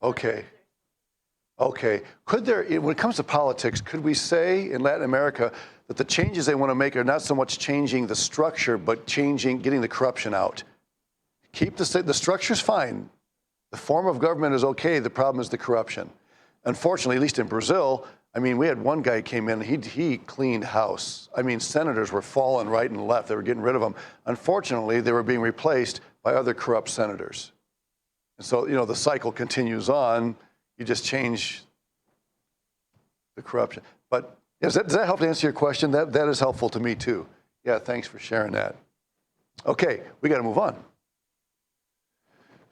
Okay. Okay. Could there, when it comes to politics, could we say in Latin America that the changes they want to make are not so much changing the structure, but getting the corruption out? Keep the structure's fine. The form of government is okay. The problem is the corruption. Unfortunately, at least in Brazil, I mean, we had one guy who came in, he cleaned house. I mean, senators were falling right and left. They were getting rid of them. Unfortunately, they were being replaced by other corrupt senators. And so, you know, the cycle continues on. You just change the corruption. But does that help to answer your question? That is helpful to me too. Yeah, thanks for sharing that. Okay, we got to move on.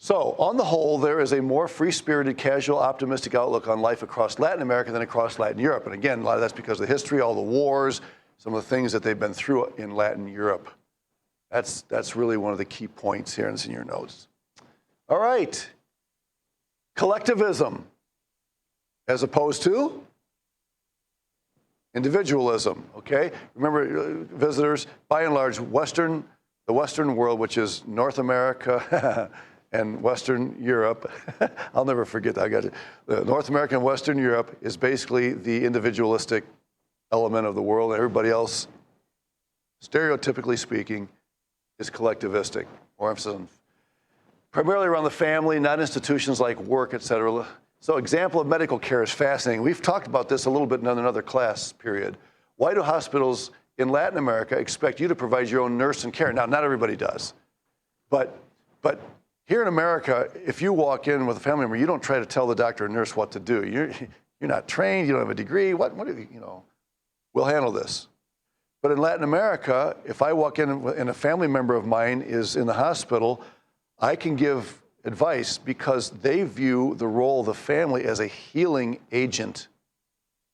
So, on the whole, there is a more free-spirited, casual, optimistic outlook on life across Latin America than across Latin Europe. And again, a lot of that's because of the history, all the wars, some of the things that they've been through in Latin Europe. That's really one of the key points here, and it's in your notes. All right. Collectivism, as opposed to individualism, okay? Remember, visitors, by and large, the Western world, which is North America, and Western Europe, I'll never forget that. I got it. North America and Western Europe is basically the individualistic element of the world, and everybody else, stereotypically speaking, is collectivistic, or emphasis on primarily around the family, not institutions like work, et cetera. So example of medical care is fascinating. We've talked about this a little bit in another class period. Why do hospitals in Latin America expect you to provide your own nurse and care? Now, not everybody does, but here in America, if you walk in with a family member, you don't try to tell the doctor or nurse what to do. You're not trained. You don't have a degree. What do you know? We'll handle this. But in Latin America, if I walk in and a family member of mine is in the hospital, I can give advice because they view the role of the family as a healing agent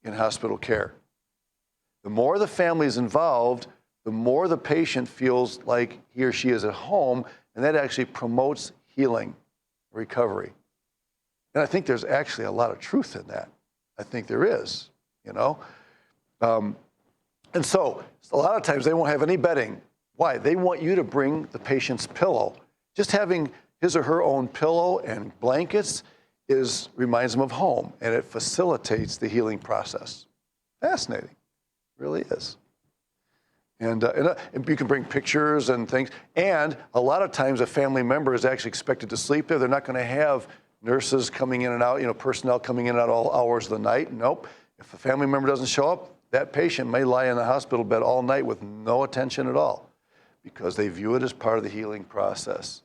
in hospital care. The more the family is involved, the more the patient feels like he or she is at home, and that actually promotes healing, recovery. And I think there's actually a lot of truth in that. I think there is, you know. And so a lot of times they won't have any bedding. Why? They want you to bring the patient's pillow. Just having his or her own pillow and blankets reminds them of home, and it facilitates the healing process. Fascinating, really is. And you can bring pictures and things. And a lot of times a family member is actually expected to sleep there. They're not going to have nurses coming in and out, personnel coming in and out all hours of the night. Nope. If a family member doesn't show up, that patient may lie in the hospital bed all night with no attention at all because they view it as part of the healing process.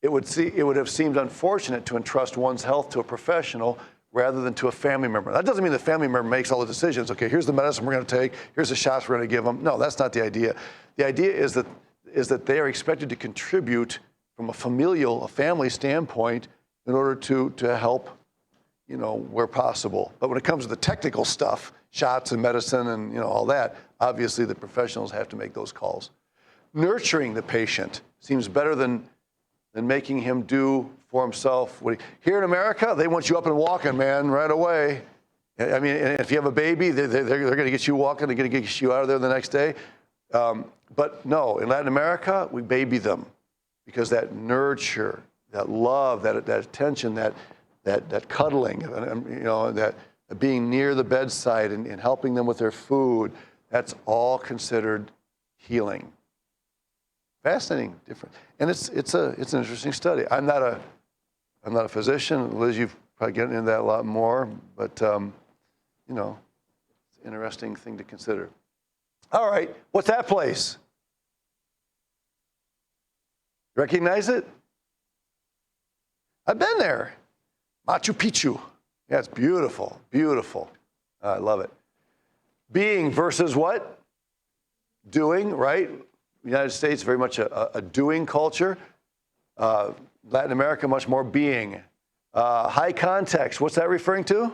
It would have seemed unfortunate to entrust one's health to a professional rather than to a family member. That doesn't mean the family member makes all the decisions. Okay, here's the medicine we're going to take. Here's the shots we're going to give them. No, that's not the idea. The idea is that they are expected to contribute from a family standpoint in order to help, where possible. But when it comes to the technical stuff, shots and medicine and all that, obviously the professionals have to make those calls. Nurturing the patient seems better than making him do for himself. Here in America, they want you up and walking, man, right away. I mean, if you have a baby, they're going to get you walking. They're going to get you out of there the next day. But no, in Latin America, we baby them because that nurture, that love, that attention, that cuddling, that being near the bedside and helping them with their food, that's all considered healing. Fascinating, different, and it's an interesting study. I'm not a physician. Liz, you've probably gotten into that a lot more, but it's an interesting thing to consider. All right, what's that place? Recognize it? I've been there. Machu Picchu. Yeah, it's beautiful, beautiful. I love it. Being versus what? Doing, right? The United States, very much a doing culture. Latin America, much more being. High context, what's that referring to?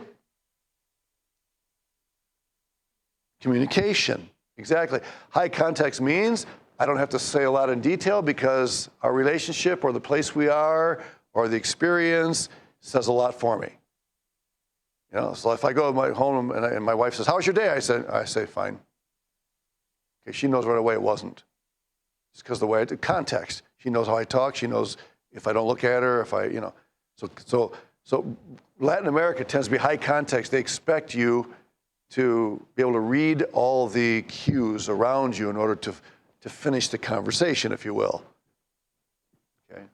Communication, exactly. High context means I don't have to say a lot in detail because our relationship or the place we are or the experience says a lot for me. So if I go to my home and my wife says, "How was your day?" I say, "Fine." Okay, she knows right away it wasn't. It's because the way I did context. She knows how I talk. She knows if I don't look at her, if I, So Latin America tends to be high context. They expect you to be able to read all the cues around you in order to finish the conversation, if you will. Okay.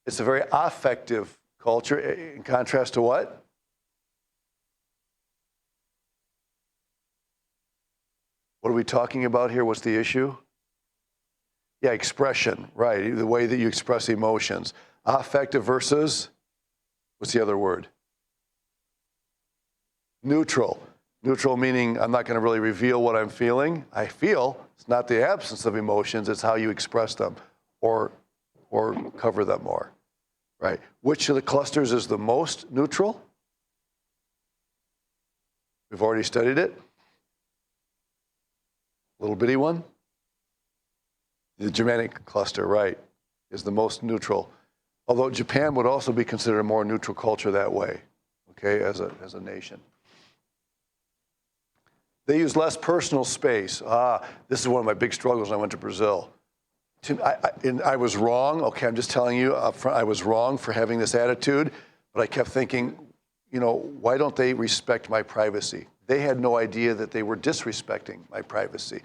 It's a very affective culture in contrast to what? What are we talking about here? What's the issue? Yeah, expression, right. The way that you express emotions. Affective versus, what's the other word? Neutral. Neutral meaning I'm not going to really reveal what I'm feeling. I feel. It's not the absence of emotions. It's how you express them or cover them more, right? Which of the clusters is the most neutral? We've already studied it. Little bitty one. The Germanic cluster, right, is the most neutral. Although Japan would also be considered a more neutral culture that way, okay, as a nation. They use less personal space. This is one of my big struggles when I went to Brazil. I was wrong. Okay, I'm just telling you up front, I was wrong for having this attitude, but I kept thinking, why don't they respect my privacy? They had no idea that they were disrespecting my privacy.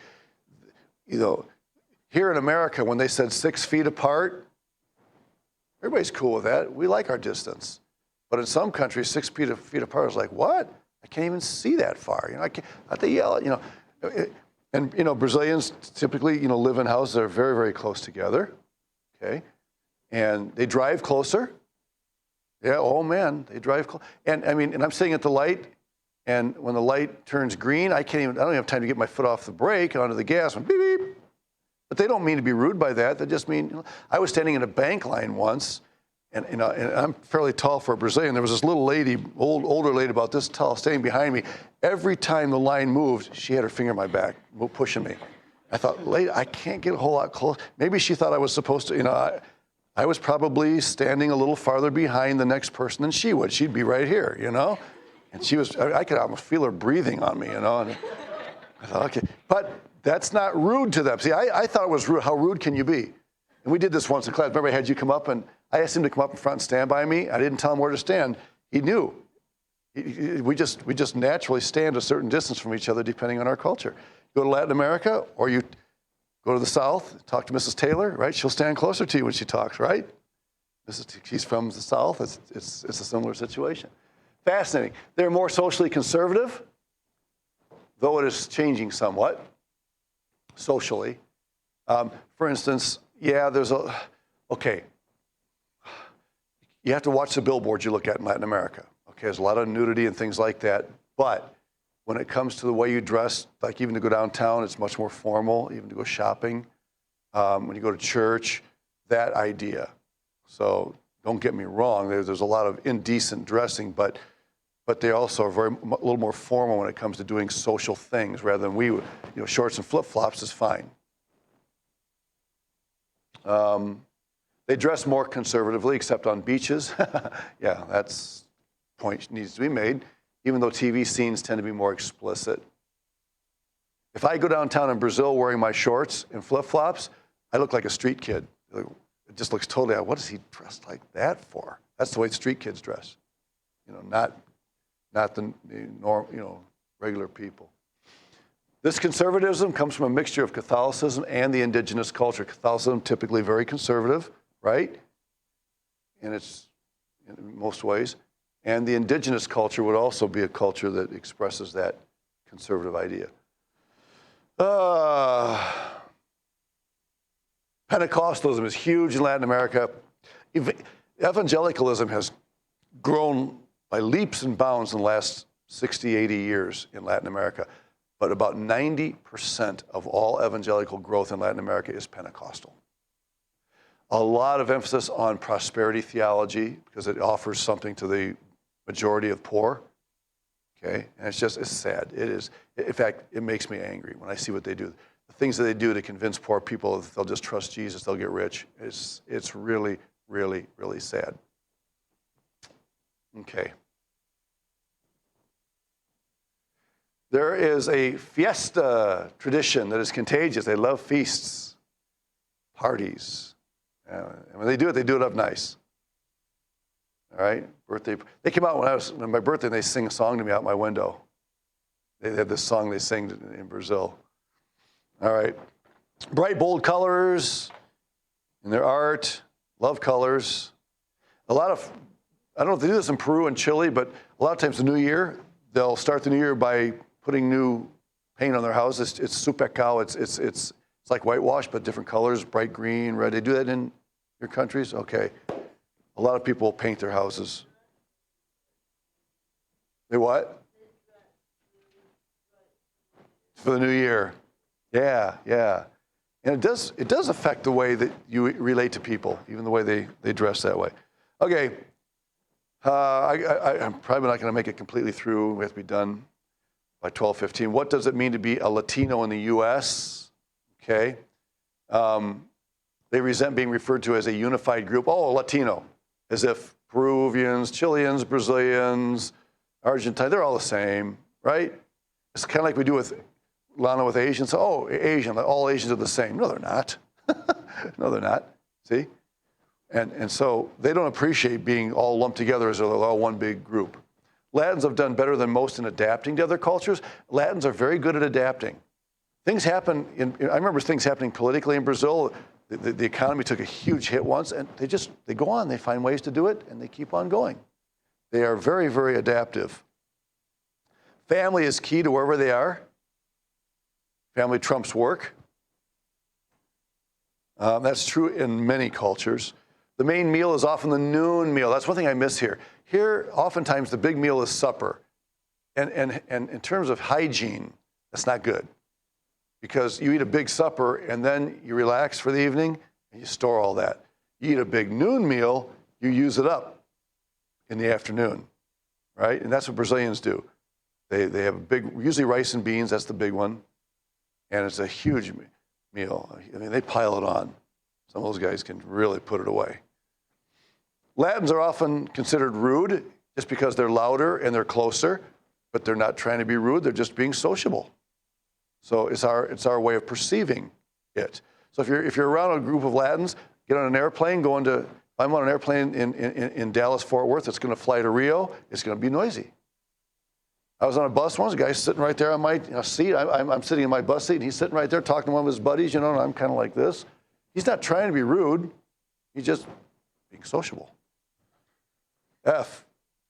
Here in America, when they said 6 feet apart, everybody's cool with that. We like our distance. But in some countries, 6 feet apart is like, what? I can't even see that far. They yell, And Brazilians typically, live in houses that are very, very close together. Okay, and they drive closer. Yeah, oh man, they drive close. And I'm sitting at the light, and when the light turns green, I don't even have time to get my foot off the brake onto the gas. Beep, beep. But they don't mean to be rude by that. They just mean, I was standing in a bank line once, And, you know, and I'm fairly tall for a Brazilian. There was this little lady, older lady about this tall, standing behind me. Every time the line moved, she had her finger in my back, pushing me. I thought, lady, I can't get a whole lot close. Maybe she thought I was supposed to, you know, I was probably standing a little farther behind the next person than she would. She'd be right here, you know? And she was, I could almost feel her breathing on me, you know? And I thought, okay. But that's not rude to them. See, I thought it was rude. How rude can you be? And we did this once in class. Remember I had you come up and I asked him to come up in front and stand by me. I didn't tell him where to stand. He knew. We just naturally stand a certain distance from each other depending on our culture. Go to Latin America or you go to the South, talk to Mrs. Taylor, right? She'll stand closer to you when she talks, right? She's from the South. It's a similar situation. Fascinating. They're more socially conservative, though it is changing somewhat socially. For instance, yeah, okay. You have to watch the billboards you look at in Latin America. Okay, there's a lot of nudity and things like that. But when it comes to the way you dress, like even to go downtown, it's much more formal, even to go shopping. When you go to church, that idea. So don't get me wrong, there's a lot of indecent dressing, but they also are a little more formal when it comes to doing social things rather than you know, shorts and flip-flops is fine. They dress more conservatively, except on beaches. Yeah, that's point needs to be made, even though TV scenes tend to be more explicit. If I go downtown in Brazil wearing my shorts and flip-flops, I look like a street kid. It just looks totally, what is he dressed like that for? That's the way street kids dress. You know, not the norm, you know, regular people. This conservatism comes from a mixture of Catholicism and the indigenous culture. Catholicism typically very conservative, right? And it's in most ways. And the indigenous culture would also be a culture that expresses that conservative idea. Pentecostalism is huge in Latin America. Evangelicalism has grown by leaps and bounds in the last 60, 80 years in Latin America. But about 90% of all evangelical growth in Latin America is Pentecostal. A lot of emphasis on prosperity theology because it offers something to the majority of poor. Okay, and it's sad. It is. In fact, it makes me angry when I see what they do. The things that they do to convince poor people that they'll just trust Jesus, they'll get rich. It's really, really, really sad. Okay. There is a fiesta tradition that is contagious. They love feasts, parties. And when they do it up nice. All right, birthday. They came out when my birthday, and they sing a song to me out my window. They had this song they sing in Brazil. All right, bright, bold colors in their art. Love colors. I don't know if they do this in Peru and Chile, but a lot of times the New Year, they'll start the New Year by putting new paint on their houses. It's supecao. It's like whitewash, but different colors, bright green, red. They do that in your countries? Okay. A lot of people paint their houses. They what? For the new year. Yeah. And it does affect the way that you relate to people, even the way they dress that way. Okay. I'm probably not going to make it completely through. We have to be done by 12:15. What does it mean to be a Latino in the U.S.? Okay. They resent being referred to as a unified group. Oh, Latino. As if Peruvians, Chileans, Brazilians, Argentine, they're all the same, right? It's kind of like we do with Lana with Asians. Oh, Asian, all Asians are the same. No, they're not. No, they're not. See? And so they don't appreciate being all lumped together as all one big group. Latins have done better than most in adapting to other cultures. Latins are very good at adapting. Things happen, I remember things happening politically in Brazil. The economy took a huge hit once, and they go on. They find ways to do it, and they keep on going. They are very, very adaptive. Family is key to wherever they are. Family trumps work. That's true in many cultures. The main meal is often the noon meal. That's one thing I miss here. Here, oftentimes, the big meal is supper. And in terms of hygiene, that's not good. Because you eat a big supper, and then you relax for the evening, and you store all that. You eat a big noon meal, you use it up in the afternoon, right? And that's what Brazilians do. They have a big, usually rice and beans, that's the big one. And it's a huge meal. I mean, they pile it on. Some of those guys can really put it away. Latins are often considered rude just because they're louder and they're closer, but they're not trying to be rude, they're just being sociable. So it's our way of perceiving it. So if you're around a group of Latins, get on an airplane, if I'm on an airplane in Dallas, Fort Worth, it's gonna fly to Rio, it's gonna be noisy. I was on a bus once, a guy sitting right there on my seat. I'm sitting in my bus seat, and he's sitting right there talking to one of his buddies, and I'm kind of like this. He's not trying to be rude. He's just being sociable. F,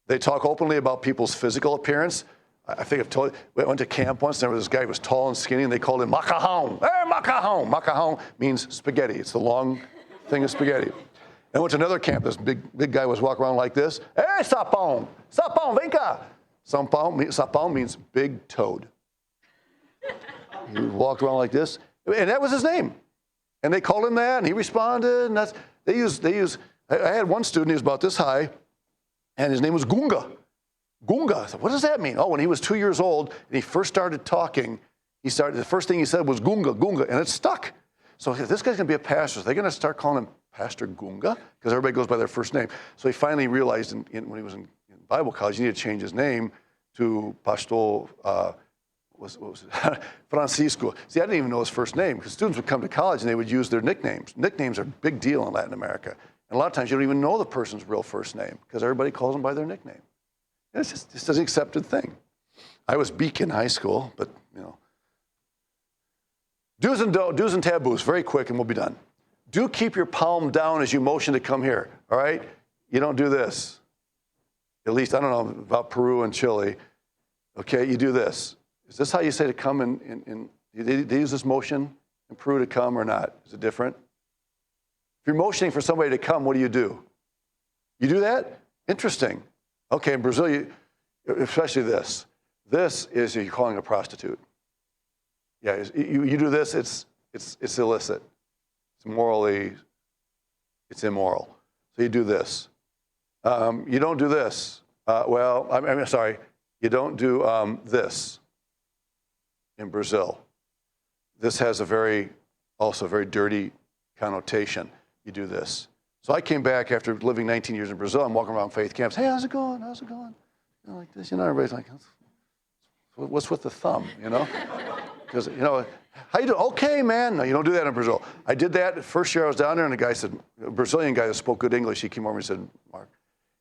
they talk openly about people's physical appearance. I think I've told you, I went to camp once, and there was this guy who was tall and skinny, and they called him macarrão. Hey, macarrão. Macarrão means spaghetti. It's the long thing of spaghetti. And I went to another camp. This big guy was walking around like this. Hey, sapão. Sapão, vem cá. Sapão means big toed. He walked around like this, and that was his name. And they called him that, and he responded, and they use. I had one student, he was about this high, and his name was Gunga. Gunga. I said, what does that mean? Oh, when he was 2 years old, and he first started talking, the first thing he said was Gunga, Gunga, and it stuck. So this guy's gonna be a pastor. So they're gonna start calling him Pastor Gunga, because everybody goes by their first name. So he finally realized when he was in Bible college, he needed to change his name to Pastor, what was it? Francisco. See, I didn't even know his first name, because students would come to college and they would use their nicknames. Nicknames are a big deal in Latin America. And a lot of times you don't even know the person's real first name, because everybody calls them by their nickname. And it's just an accepted thing. I was Beak in high school, but Do's and taboos, very quick and we'll be done. Do keep your palm down as you motion to come here, all right? You don't do this. At least, I don't know about Peru and Chile. Okay, you do this. Is this how you say to come in they use this motion in Peru to come or not? Is it different? If you're motioning for somebody to come, what do? You do that? Interesting. Okay, in Brazil, especially this. This is you're calling a prostitute. Yeah, you do this, it's illicit. It's immoral. So you do this. You don't do this. I'm sorry. You don't do this in Brazil. This has also a very dirty connotation. You do this. So I came back after living 19 years in Brazil. I'm walking around faith camps. Hey, how's it going? How's it going? Like this. Everybody's like, what's with the thumb? Because how you doing? Okay, man. No, you don't do that in Brazil. I did that the first year I was down there, and the guy said, a Brazilian guy that spoke good English, he came over and said, Mark,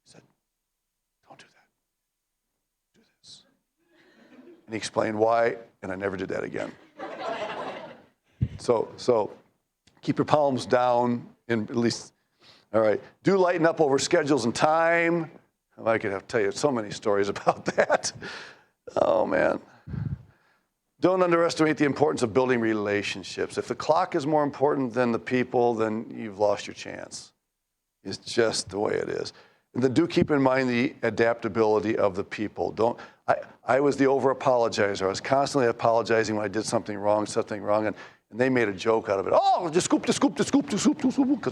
he said, don't do that. Do this. And he explained why, and I never did that again. So keep your palms down, at least. All right. Do lighten up over schedules and time. I could tell you so many stories about that. Oh, man. Don't underestimate the importance of building relationships. If the clock is more important than the people, then you've lost your chance. It's just the way it is. And then do keep in mind the adaptability of the people. I was the over-apologizer. I was constantly apologizing when I did something wrong, and they made a joke out of it. Oh, just scoop, because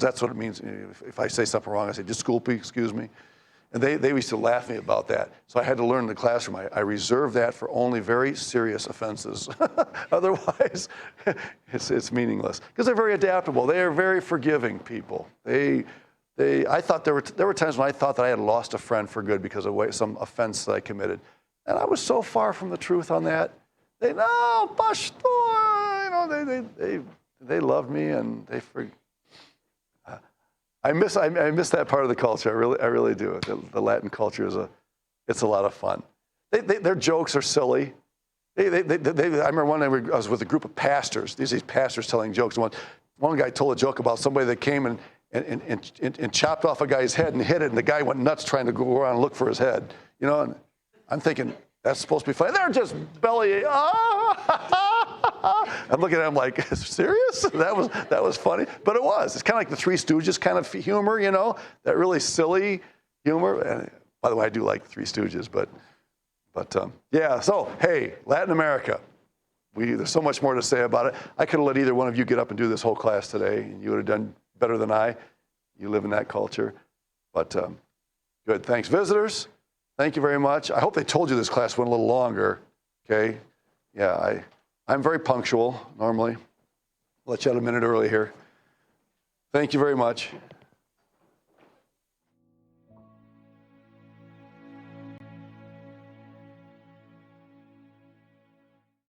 that's what it means. If I say something wrong, I say, just scoopy, excuse me. And they used to laugh at me about that. So I had to learn in the classroom. I reserve that for only very serious offenses. Otherwise, it's meaningless. Because they're very adaptable. They are very forgiving people. I thought there were times when I thought that I had lost a friend for good because of some offense that I committed. And I was so far from the truth on that. They loved me, and they forgave. I miss that part of the culture. I really do. The Latin culture it's a lot of fun. Their jokes are silly. I remember one day I was with a group of pastors. These pastors telling jokes. One guy told a joke about somebody that came and chopped off a guy's head and hit it, and the guy went nuts trying to go around and look for his head. And I'm thinking, that's supposed to be funny. They're just belly. I'm looking at him like, serious? That was funny, but it was. It's kind of like the Three Stooges kind of humor, that really silly humor. And by the way, I do like the Three Stooges, but yeah. So hey, Latin America, there's so much more to say about it. I could have let either one of you get up and do this whole class today, and you would have done better than I. You live in that culture. But good, thanks. Visitors, thank you very much. I hope they told you this class went a little longer, okay? Yeah, I'm very punctual normally. Let you out a minute early here. Thank you very much.